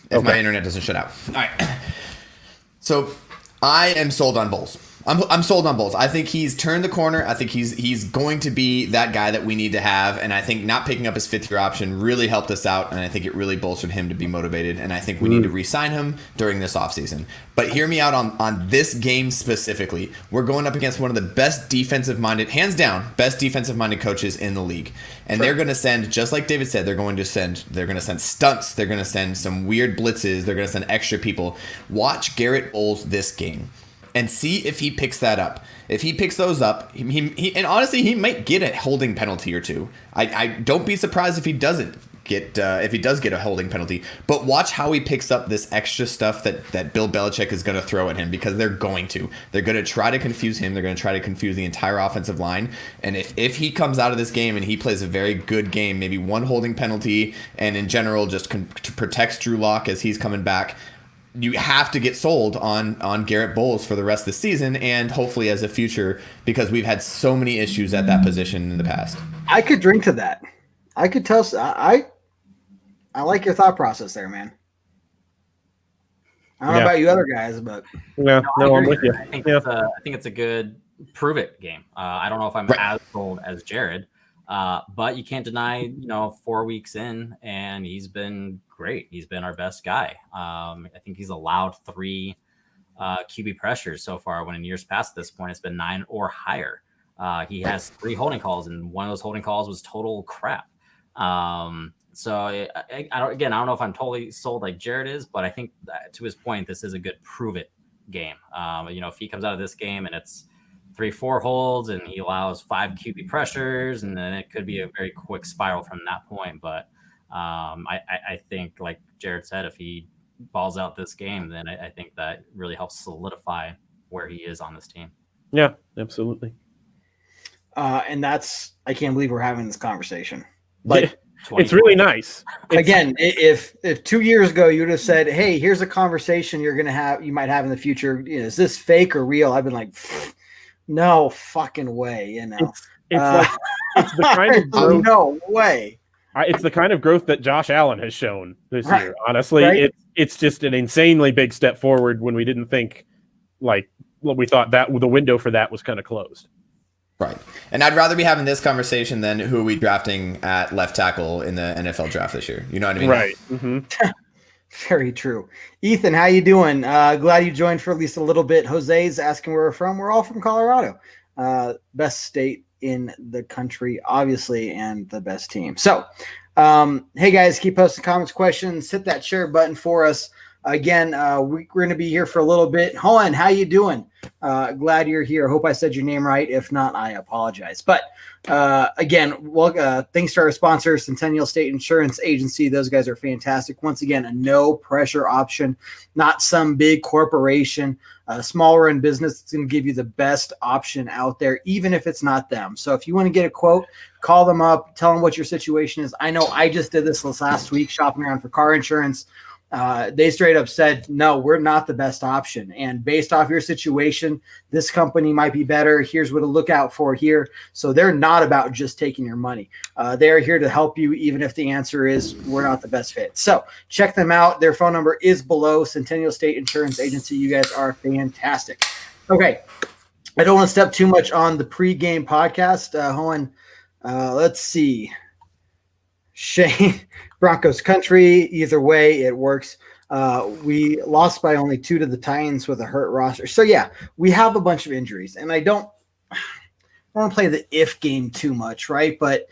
If my internet doesn't shut out. All right. So I am sold on Bowles. I'm sold on Bowles. I think he's turned the corner. I think he's going to be that guy that we need to have. And I think not picking up his 5th-year option really helped us out. And I think it really bolstered him to be motivated. And I think we need to re-sign him during this offseason. But hear me out on this game specifically. We're going up against one of the best defensive-minded, hands down, best defensive-minded coaches in the league. And they're going to send, just like David said, they're going to send stunts. They're going to send some weird blitzes. They're going to send extra people. Watch Garrett Bowles this game and see if he picks that up. If he picks those up, he and honestly, he might get a holding penalty or two. I don't be surprised if he doesn't get if he does get a holding penalty. But watch how he picks up this extra stuff that Bill Belichick is going to throw at him, because they're going to. They're going to try to confuse him. They're going to try to confuse the entire offensive line. And if he comes out of this game and he plays a very good game, maybe one holding penalty, and in general just protects Drew Lock as he's coming back, you have to get sold on Garrett Bowles for the rest of the season and hopefully as a future, because we've had so many issues at that position in the past. I could drink to that. I could tell. I like your thought process there, man. I don't know about you other guys, but no, I'm with you. I think it's a good prove it game. I don't know if I'm as sold as Jared, but you can't deny, 4 weeks in, and he's been great. He's been our best guy. I think he's allowed 3 QB pressures so far, when in years past at this point, it's been 9 or higher. He has 3 holding calls, and one of those holding calls was total crap. So I don't know if I'm totally sold like Jared is, but I think that, to his point, this is a good prove it game. If he comes out of this game and it's 3-4 holds and he allows 5 QB pressures, and then it could be a very quick spiral from that point. But I think, like Jared said, if he balls out this game, then I think that really helps solidify where he is on this team. Yeah, absolutely. And that's, I can't believe we're having this conversation. It's really nice. Again, if 2 years ago you would have said, "Hey, here's a conversation you might have in the future. Is this fake or real?" I've been like, "No fucking way!" It's the kind of growth, no way. It's the kind of growth that Josh Allen has shown this year. Honestly, Right. It's just an insanely big step forward when we didn't think we thought that the window for that was kind of closed. Right. And I'd rather be having this conversation than who are we drafting at left tackle in the NFL draft this year. You know what I mean? Right. Mm-hmm. Very true. Ethan, how you doing? Glad you joined for at least a little bit. Jose's asking where we're from. We're all from Colorado. Best state in the country, obviously, and the best team. So, hey guys, keep posting comments, questions. Hit that share button for us. Again, we're going to be here for a little bit. Hohen, how you doing? Glad you're here. Hope I said your name right. If not, I apologize. But again, thanks to our sponsor, Centennial State Insurance Agency. Those guys are fantastic. Once again, a no pressure option, not some big corporation, a small run business that's going to give you the best option out there, even if it's not them. So if you want to get a quote, call them up, tell them what your situation is. I know I just did this last week, shopping around for car insurance. They straight up said, no, we're not the best option. And based off your situation, this company might be better. Here's what to look out for here. So they're not about just taking your money. They're here to help you, even if the answer is we're not the best fit. So check them out. Their phone number is below. Centennial State Insurance Agency. You guys are fantastic. Okay. I don't want to step too much on the pregame podcast. Hohen, let's see. Shane, Broncos country, either way, it works. We lost by only 2 to the Titans with a hurt roster. So, yeah, we have a bunch of injuries. And I don't want to play the if game too much, right? But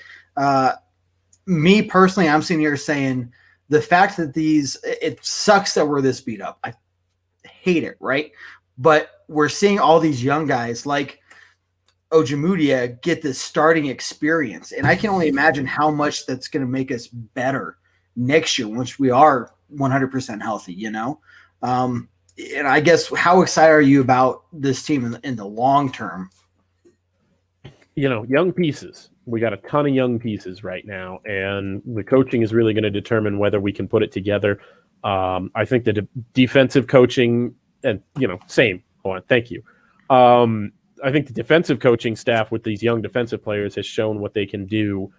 me personally, I'm sitting here saying the fact that it sucks that we're this beat up. I hate it, right? But we're seeing all these young guys like Ojemudia get this starting experience. And I can only imagine how much that's going to make us better next year once we are 100% healthy, And I guess, how excited are you about this team in the long term? Young pieces. We got a ton of young pieces right now, and the coaching is really going to determine whether we can put it together. I think the defensive coaching and same. Hold on, thank you. I think the defensive coaching staff with these young defensive players has shown what they can do.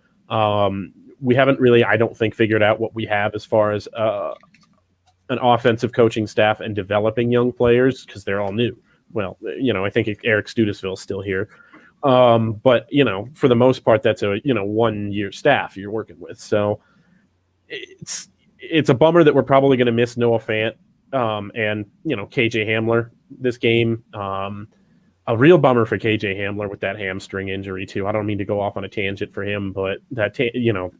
We haven't really, I don't think, figured out what we have as far as an offensive coaching staff and developing young players because they're all new. Well, I think Eric Studesville is still here. But, for the most part, that's a, 1 year staff you're working with. So it's a bummer that we're probably going to miss Noah Fant and, KJ Hamler this game. A real bummer for KJ Hamler with that hamstring injury too. I don't mean to go off on a tangent for him, but that,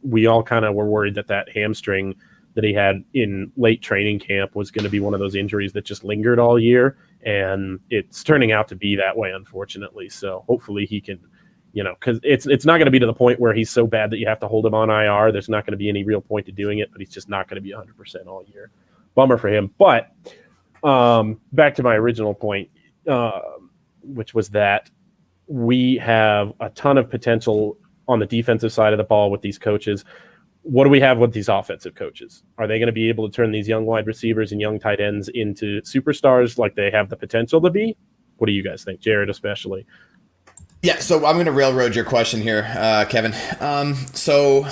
we all kind of were worried that hamstring that he had in late training camp was going to be one of those injuries that just lingered all year. And it's turning out to be that way, unfortunately. So hopefully he can, because it's not going to be to the point where he's so bad that you have to hold him on IR. There's not going to be any real point to doing it, but he's just not going to be 100% all year. Bummer for him. But back to my original point, which was that we have a ton of potential on the defensive side of the ball with these coaches. What do we have with these offensive coaches? Are they going to be able to turn these young wide receivers and young tight ends into superstars like they have the potential to be? What do you guys think, Jared, especially? Yeah, so I'm going to railroad your question here, Kevin. So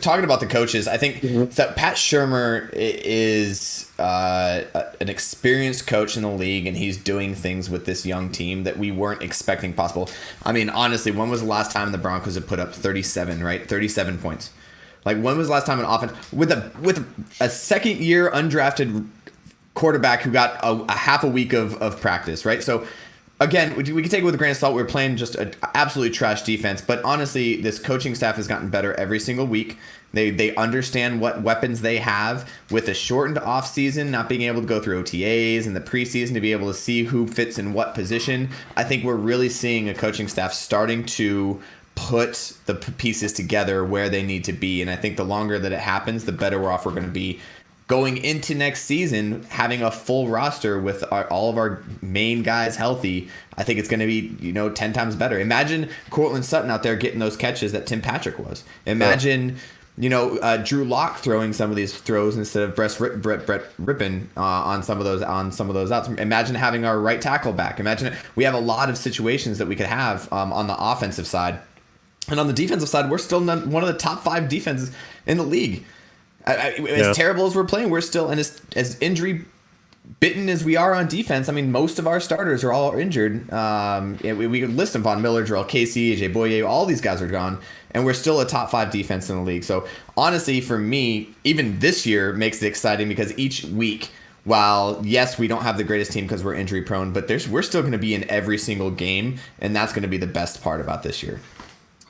talking about the coaches, I think that Pat Shurmur is an experienced coach in the league, and he's doing things with this young team that we weren't expecting possible. I mean, honestly, when was the last time the Broncos had put up 37, right? 37 points. Like, when was the last time an offense with a second-year undrafted quarterback who got a half a week of practice, right? So, again, we can take it with a grain of salt. We're playing just an absolutely trash defense. But honestly, this coaching staff has gotten better every single week. They understand what weapons they have with a shortened offseason, not being able to go through OTAs and the preseason to be able to see who fits in what position. I think we're really seeing a coaching staff starting to put the pieces together where they need to be. And I think the longer that it happens, the better off we're going to be going into next season, having a full roster with all of our main guys healthy. I think it's going to be, 10 times better. Imagine Cortland Sutton out there getting those catches that Tim Patrick was. Imagine, Drew Lock throwing some of these throws instead of Brett Rippon on some of those outs. Imagine having our right tackle back. Imagine we have a lot of situations that we could have on the offensive side. And on the defensive side, we're still one of the top 5 defenses in the league. As terrible as we're playing, we're still, and as injury bitten as we are on defense, I mean, most of our starters are all injured. We could list them: Von Miller, Jarrell Casey, AJ Boye, all these guys are gone, and we're still a top 5 defense in the league. So honestly, for me, even this year makes it exciting because each week, while yes, we don't have the greatest team because we're injury prone, but we're still going to be in every single game, and that's going to be the best part about this year.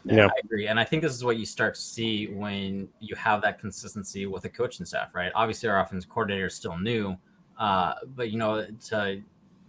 Yeah, I agree. And I think this is what you start to see when you have that consistency with the coaching staff, right? Obviously, our offensive coordinator is still new, but,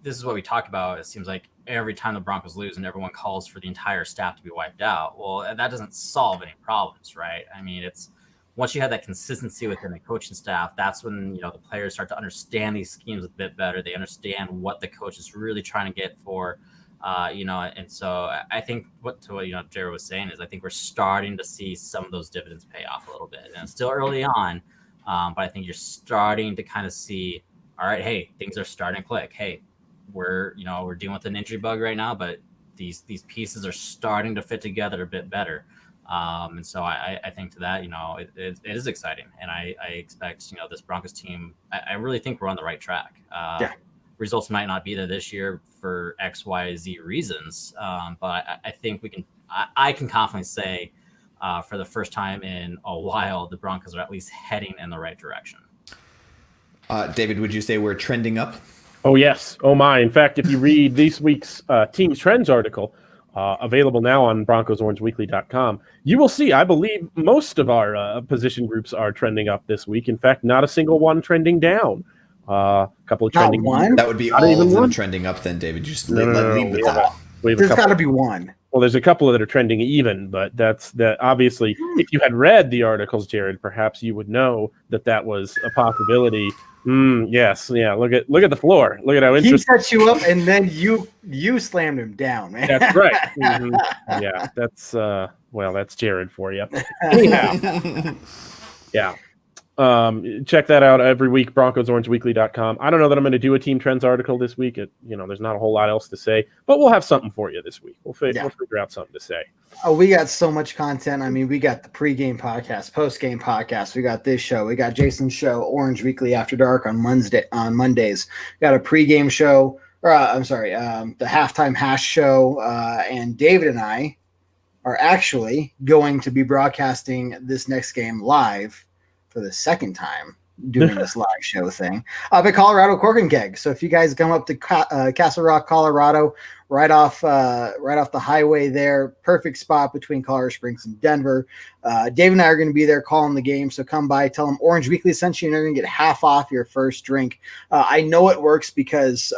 this is what we talk about. It seems like every time the Broncos lose and everyone calls for the entire staff to be wiped out. Well, that doesn't solve any problems, right? I mean, it's once you have that consistency within the coaching staff, that's when, the players start to understand these schemes a bit better. They understand what the coach is really trying to get for. And so I think what Jared was saying is I think we're starting to see some of those dividends pay off a little bit, and it's still early on, but I think you're starting to kind of see, all right, hey, things are starting to click. Hey, we're dealing with an injury bug right now, but these pieces are starting to fit together a bit better. And so I think to that, it is exciting, and I expect this Broncos team. I really think we're on the right track. Results might not be there this year for X, Y, Z reasons, but I think I can confidently say for the first time in a while, the Broncos are at least heading in the right direction. David, would you say we're trending up? Oh, yes. Oh, my. In fact, if you read this week's Team Trends article, available now on BroncosOrangeWeekly.com, you will see, I believe, most of our position groups are trending up this week. In fact, not a single one trending down. A couple of trending. One? That would be all of them trending up then, David. Just lead with that. There's got to be one. Well, there's a couple that are trending even, but that's obviously, if you had read the articles, Jared, perhaps you would know that was a possibility. Yes. Yeah. Look at the floor. Look at how interesting. He sets you up and then you slammed him down, man. That's right. Mm-hmm. Yeah. That's, that's Jared for you. Anyhow. Yeah. Check that out every week, BroncosOrangeWeekly.com. I don't know that I'm going to do a Team Trends article this week. There's not a whole lot else to say, but we'll have something for you this week. We'll figure out something to say. Oh, we got so much content. I mean, we got the pregame podcast, postgame podcast. We got this show. We got Jason's show, Orange Weekly After Dark on Mondays. We got a pregame show, the halftime hash show. And David and I are actually going to be broadcasting this next game live for the second time, doing this live show thing up at Colorado Cork and Keg. So if you guys come up to Castle Rock, Colorado, right off the highway there, perfect spot between Colorado Springs and Denver. Dave and I are going to be there calling the game. So come by, tell them Orange Weekly sent you, and you're going to get half off your first drink. I know it works because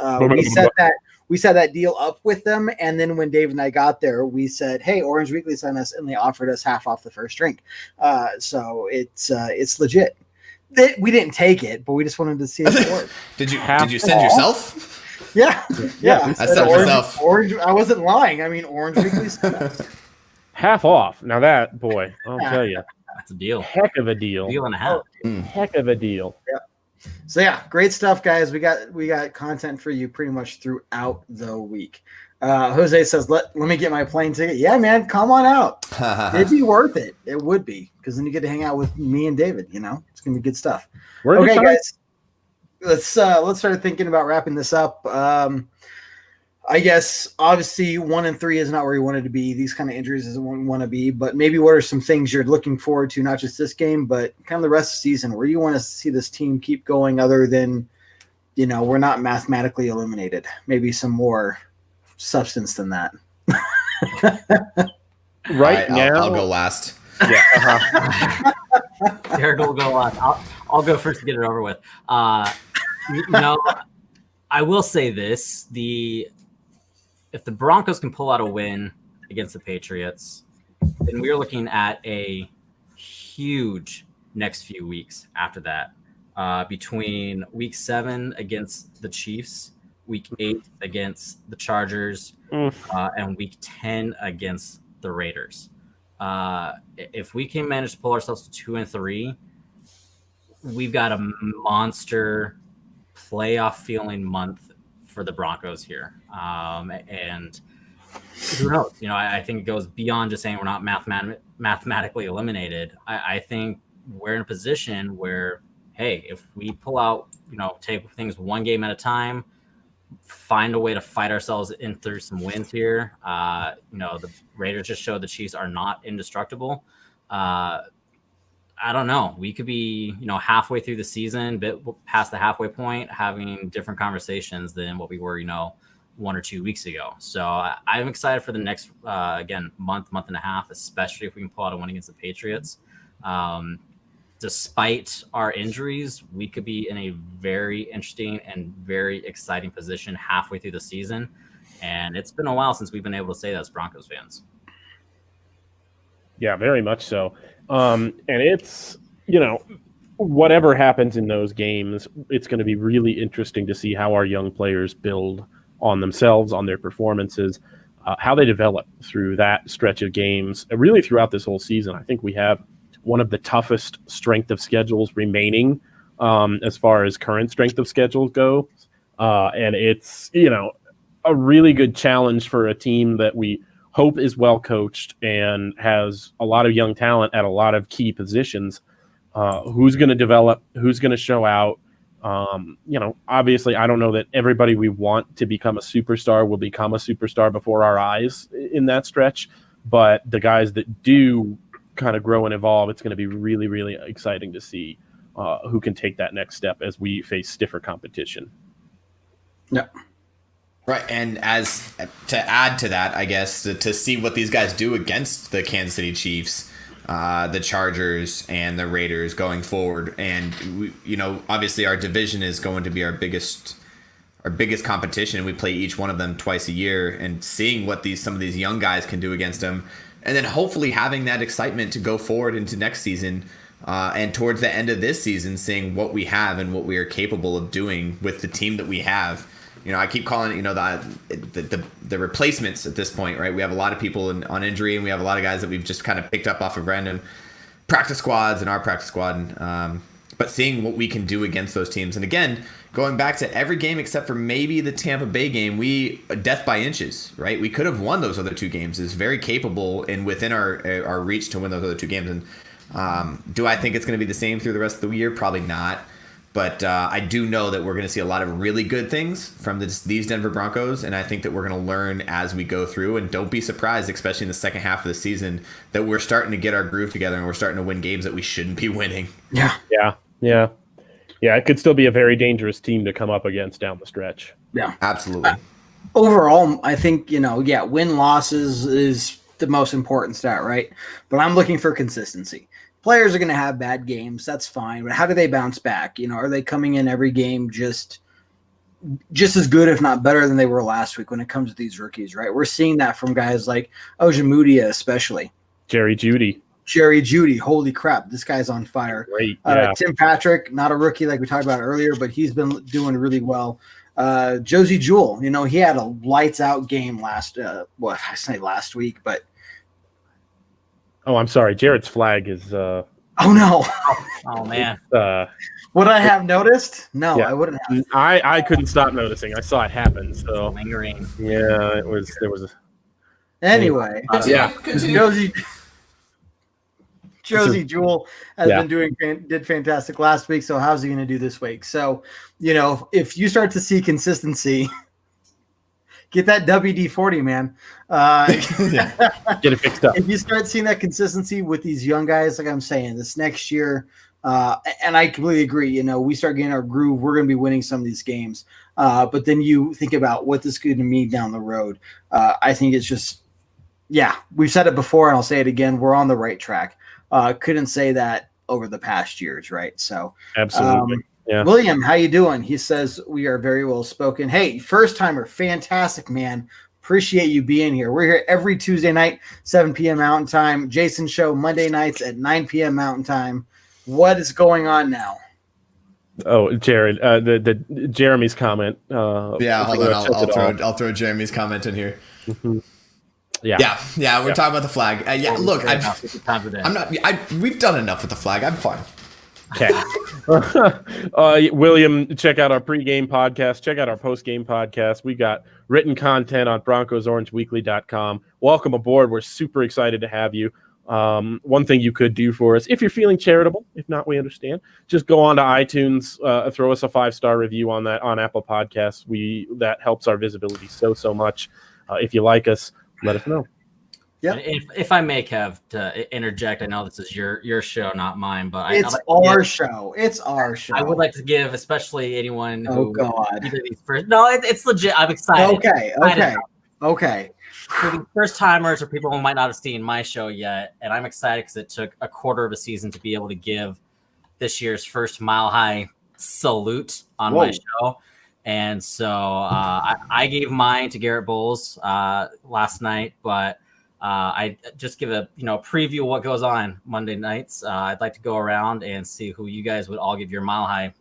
we set that deal up with them. And then when Dave and I got there, we said, hey, Orange Weekly sent us, and they offered us half off the first drink. So it's legit. We didn't take it, but we just wanted to see it work. Did you send yourself? Yeah. I sent myself. Orange. I wasn't lying. I mean, Orange Weekly sent us. Half off. Now that, boy, I'll tell you. That's a deal. Heck of a deal. Deal and a half. Heck of a deal. Yeah. So yeah, great stuff, guys. We got content for you pretty much throughout the week. Jose says, let me get my plane ticket. Yeah, man, come on out. It'd be worth it. It would be, because then you get to hang out with me and David. It's gonna be good stuff. Okay, guys, let's start thinking about wrapping this up. I guess obviously 1-3 is not where you wanted to be. These kind of injuries isn't where you want to be, but maybe what are some things you're looking forward to, not just this game, but kind of the rest of the season, where you want to see this team keep going other than, we're not mathematically eliminated. Maybe some more substance than that. Right now, I'll go last. Yeah. Jared will go last. I'll go first to get it over with. I will say this: if the Broncos can pull out a win against the Patriots, then we are looking at a huge next few weeks after that. Between week 7 against the Chiefs, week 8 against the Chargers, and week 10 against the Raiders. If we can manage to pull ourselves to 2-3, we've got a monster playoff feeling month for the Broncos here. And who knows? I think it goes beyond just saying we're not mathematically eliminated. I think we're in a position where, hey, if we pull out, take things one game at a time, find a way to fight ourselves in through some wins here. The Raiders just showed the Chiefs are not indestructible. I don't know. We could be, halfway through the season, bit past the halfway point, having different conversations than what we were, 1 or 2 weeks ago. So I'm excited for the next, month and a half, especially if we can pull out a win against the Patriots. Despite our injuries, we could be in a very interesting and very exciting position halfway through the season. And it's been a while since we've been able to say that as Broncos fans. Yeah, very much so. And it's, whatever happens in those games, it's going to be really interesting to see how our young players build on themselves, on their performances, how they develop through that stretch of games, really throughout this whole season. I think we have one of the toughest strength of schedules remaining as far as current strength of schedule goes. And it's, a really good challenge for a team that we hope is well coached and has a lot of young talent at a lot of key positions. Who's going to develop, who's going to show out. Obviously, I don't know that everybody we want to become a superstar will become a superstar before our eyes in that stretch. But the guys that do kind of grow and evolve, it's going to be really, really exciting to see who can take that next step as we face stiffer competition. Yeah. Right, and as to add to that, I guess, to see what these guys do against the Kansas City Chiefs, the Chargers, and the Raiders going forward. And, obviously our division is going to be our biggest competition. We play each one of them twice a year, and seeing what some of these young guys can do against them. And then hopefully having that excitement to go forward into next season and towards the end of this season, seeing what we have and what we are capable of doing with the team that we have. I keep calling it, the replacements at this point, right? We have a lot of people on injury, and we have a lot of guys that we've just kind of picked up off of random practice squads and our practice squad. But but seeing what we can do against those teams. And again, going back to every game except for maybe the Tampa Bay game, we death by inches, right? We could have won those other 2 games. Is very capable and within our reach to win those other 2 games. And do I think it's going to be the same through the rest of the year? Probably not. But I do know that we're going to see a lot of really good things from these Denver Broncos, and I think that we're going to learn as we go through. And don't be surprised, especially in the second half of the season, that we're starting to get our groove together and we're starting to win games that we shouldn't be winning. Yeah. It could still be a very dangerous team to come up against down the stretch. Yeah, absolutely. Overall, I think win-losses is the most important stat, right? But I'm looking for consistency. Players are going to have bad games. That's fine. But how do they bounce back? Are they coming in every game just as good, if not better, than they were last week when it comes to these rookies, right? We're seeing that from guys like Ojemudia, especially. Jerry Jeudy. Holy crap. This guy's on fire. Great. Yeah. Tim Patrick, not a rookie like we talked about earlier, but he's been doing really well. Josie Jewell, he had a lights-out game last week, but Oh, I'm sorry. Jared's flag is. Oh no! Oh man! Would I have noticed? No, yeah. I wouldn't have. I couldn't stop noticing. I saw it happen. So lingering. Yeah, it was. There was. Anyway, Josie Jewell did fantastic last week. So how's he going to do this week? So, if you start to see consistency. Get that WD-40, man. Get it fixed up. If you start seeing that consistency with these young guys, like I'm saying, this next year, and I completely agree, we start getting our groove, we're going to be winning some of these games. But then you think about what this is going to mean down the road. I think it's just, we've said it before, and I'll say it again, we're on the right track. Couldn't say that over the past years, right? So absolutely. Yeah. William, how you doing? He says we are very well spoken. Hey, first timer, fantastic, man. Appreciate you being here. We're here every Tuesday night, 7 p.m. Mountain Time. Jason show Monday nights at 9 p.m. Mountain Time. What is going on now? Oh, Jared, the Jeremy's comment. Hold on. I'll throw Jeremy's comment in here. Mm-hmm. We're talking about the flag. Look, we've done enough with the flag. I'm fine. Okay. William, check out our pregame podcast. Check out our postgame podcast. We got written content on BroncosOrangeWeekly.com. Welcome aboard. We're super excited to have you. One thing you could do for us, if you're feeling charitable, if not, we understand. Just go on to iTunes, throw us a 5-star review on Apple Podcasts. That helps our visibility so much. If you like us, let us know. Yeah. If I may, Kev, to interject, I know this is your show, not mine, but it's our show. It's our show. I would like to give, especially anyone who. Oh God! It's legit. I'm excited. Okay. For the first timers or people who might not have seen my show yet, and I'm excited because it took a quarter of a season to be able to give this year's first Mile High salute on my show. And so I gave mine to Garrett Bowles last night, but I just give a preview of what goes on Monday nights. I'd like to go around and see who you guys would all give your Mile High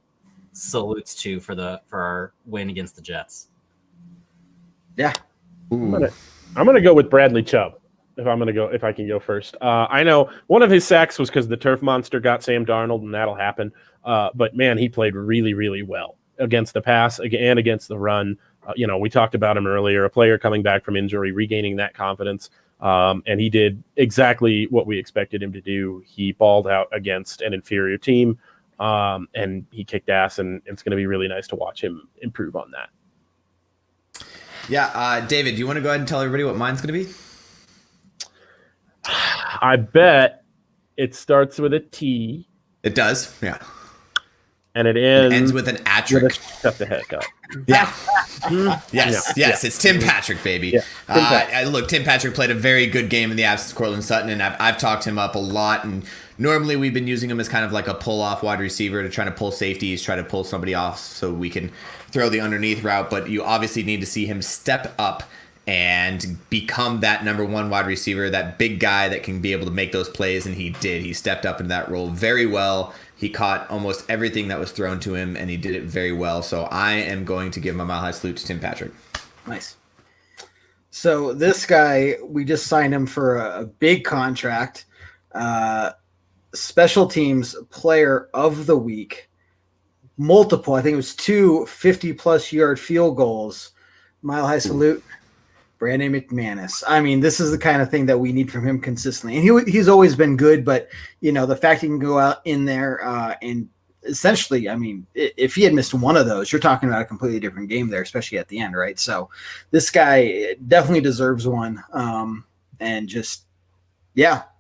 salutes to for our win against the Jets. Yeah, I'm gonna go with Bradley Chubb. If I can go first. I know one of his sacks was because the turf monster got Sam Darnold, and that'll happen. But man, he played really, really well against the pass and against the run. We talked about him earlier, a player coming back from injury, regaining that confidence. And he did exactly what we expected him to do. He balled out against an inferior team, and he kicked ass, and it's going to be really nice to watch him improve on that. Yeah, David, do you want to go ahead and tell everybody what mine's going to be? I bet it starts with a T. It does, yeah. And it ends with an atric. Shut the heck up. Yeah. Yes. It's Tim Patrick, baby. Yeah, Tim Patrick. Look, Tim Patrick played a very good game in the absence of Cortland Sutton, and I've talked him up a lot. And normally we've been using him as kind of like a pull-off wide receiver to try to pull safeties, try to pull somebody off so we can throw the underneath route. But you obviously need to see him step up and become that number one wide receiver, that big guy that can be able to make those plays, and he did. He stepped up into that role very well. He caught almost everything that was thrown to him, and he did it very well. So I am going to give my Mile High salute to Tim Patrick. Nice. So this guy, we just signed him for a big contract. special teams player of the week. Multiple, I think it was 2 50-plus yard field goals. Mile high salute, Brandon McManus. I mean, this is the kind of thing that we need from him consistently. And he's always been good, but, the fact he can go out in there and essentially, I mean, if he had missed one of those, you're talking about a completely different game there, especially at the end, right? So this guy definitely deserves one. And just,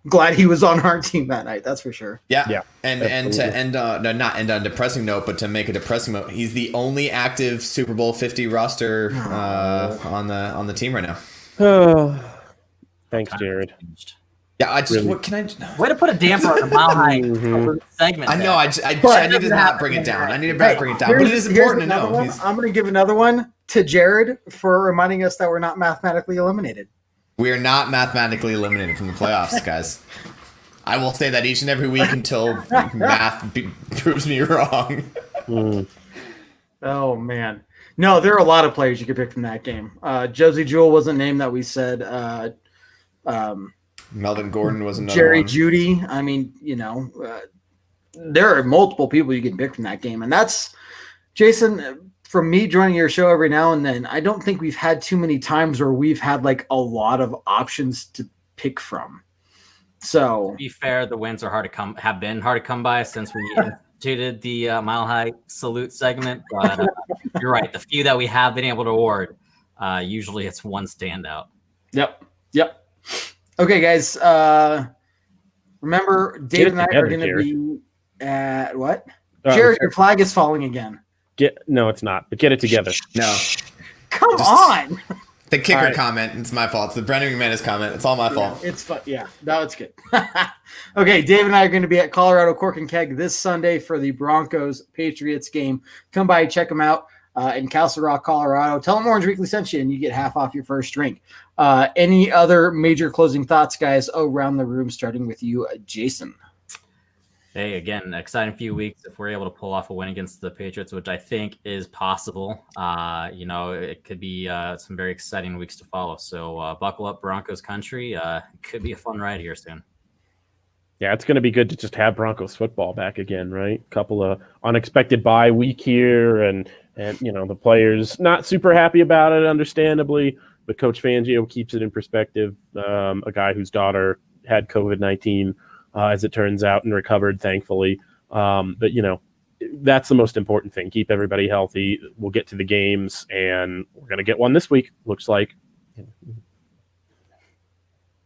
glad he was on our team that night. That's for sure. Yeah. And to end not end on a depressing note, but to make a depressing note, he's the only active Super Bowl 50 roster on the team right now. Thanks, Jared. Yeah, I just Really? what can I? Way to put a damper on the Mile High segment. I know. I need to not bring it down. I need to bring it down. But it is important to know. I'm going to give another one to Jared for reminding us that we're not mathematically eliminated. We are not mathematically eliminated from the playoffs, guys. I will say that each and every week until math proves me wrong. Oh, man. No, there are a lot of players you could pick from that game. Josie Jewell was a name that we said. Melvin Gordon was another Jerry one. Jeudy. I mean, there are multiple people you can pick from that game. And that's, Jason, from me joining your show every now and then, I don't think we've had too many times where we've had like a lot of options to pick from. So to be fair, the wins are have been hard to come by since we instituted the Mile High Salute segment. But you're right. The few that we have been able to award, usually it's one standout. Yep. Okay, guys. Remember, Dave and I are going to be at what? Jared, your flag is falling again. No, it's not. But get it together. No. Come on. The kicker comment. It's my fault. It's the Brendan McManus comment. It's all my fault. It's fun. Yeah, no, it's good. Okay, Dave and I are going to be at Colorado Cork and Keg this Sunday for the Broncos Patriots game. Come by and check them out in Castle Rock, Colorado. Tell them Orange Weekly sent you, and you get half off your first drink. Any other major closing thoughts, guys, around the room, starting with you, Jason? Hey, again, exciting few weeks if we're able to pull off a win against the Patriots, which I think is possible. It could be some very exciting weeks to follow. So buckle up, Broncos country. It could be a fun ride here soon. Yeah, it's going to be good to just have Broncos football back again, right? Couple of unexpected bye week here, and the players not super happy about it, understandably. But Coach Fangio keeps it in perspective. A guy whose daughter had COVID-19. As it turns out, and recovered, thankfully. But, that's the most important thing. Keep everybody healthy. We'll get to the games, and we're going to get one this week, looks like.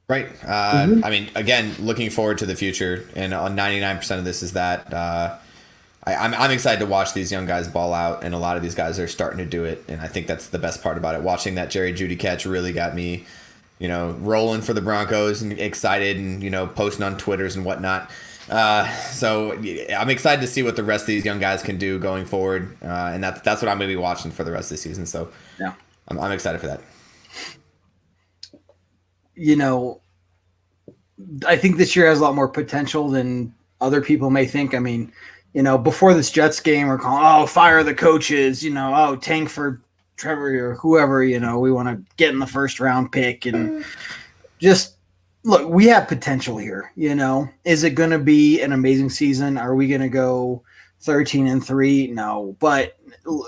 Right. I mean, again, looking forward to the future, and on 99% of this is that I'm excited to watch these young guys ball out, and a lot of these guys are starting to do it, and I think that's the best part about it. Watching that Jerry Jeudy catch really got me rolling for the Broncos and excited and, posting on Twitters and whatnot. So I'm excited to see what the rest of these young guys can do going forward. And that's what I'm going to be watching for the rest of the season. So yeah, I'm excited for that. I think this year has a lot more potential than other people may think. I mean, before this Jets game, we're calling, fire the coaches, tank for Trevor or whoever, we want to get in the first round pick and just look, we have potential here. Is it going to be an amazing season? Are we going to go 13-3? No, but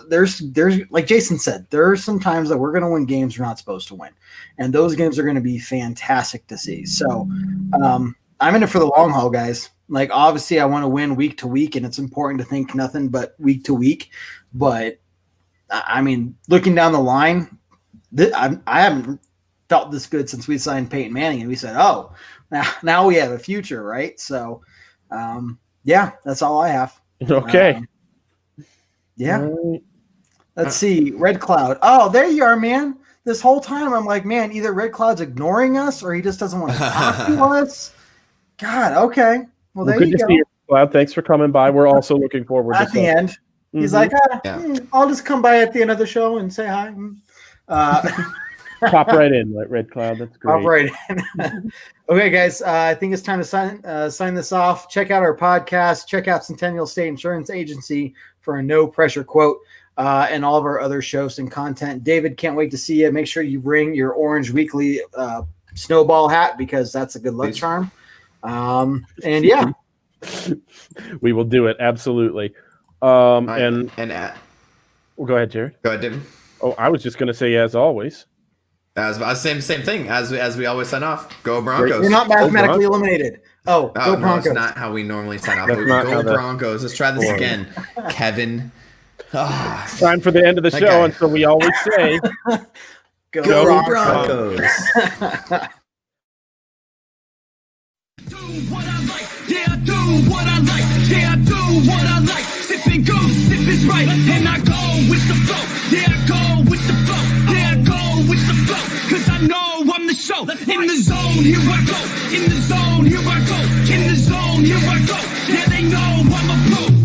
there's like Jason said, there are some times that we're going to win games we're not supposed to win. And those games are going to be fantastic to see. So I'm in it for the long haul, guys. Like, obviously I want to win week to week, and it's important to think nothing but week to week, but I mean, looking down the line, I haven't felt this good since we signed Peyton Manning, and we said, now we have a future, right? So, that's all I have. Okay. Let's see. Red Cloud. Oh, there you are, man. This whole time I'm like, man, either Red Cloud's ignoring us or he just doesn't want to talk to us. God, okay. Well, there good you to go. see you, Cloud. Thanks for coming by. We're also looking forward At to the end. He's like, I'll just come by at the end of the show and say hi. Pop right in, Red Cloud. That's great. Pop right in. Okay, guys, I think it's time to sign this off. Check out our podcast. Check out Centennial State Insurance Agency for a no-pressure quote and all of our other shows and content. David, can't wait to see you. Make sure you bring your Orange Weekly snowball hat because that's a good luck charm. And We will do it, absolutely. And Well, go ahead, Jared. go ahead, David. Oh, I was just going to say, as always. Same thing as we always sign off. Go Broncos. You're not mathematically eliminated. Oh, Oh, go no, Broncos. it's not how we normally sign off. That's not how Go the- Broncos. Let's try this again. Kevin. Time for the end of the That show, guy. and so we always say, Go Go Broncos. Broncos. Do what I like, yeah, I do what I like, yeah, I do what I like. Sipping goose, sip is right, and I go with the flow, yeah, I go with the flow, yeah, I go with the flow, cause I know I'm the show. In the zone, here I go, in the zone, here I go, in the zone, here I go, yeah, they know I'm a pro.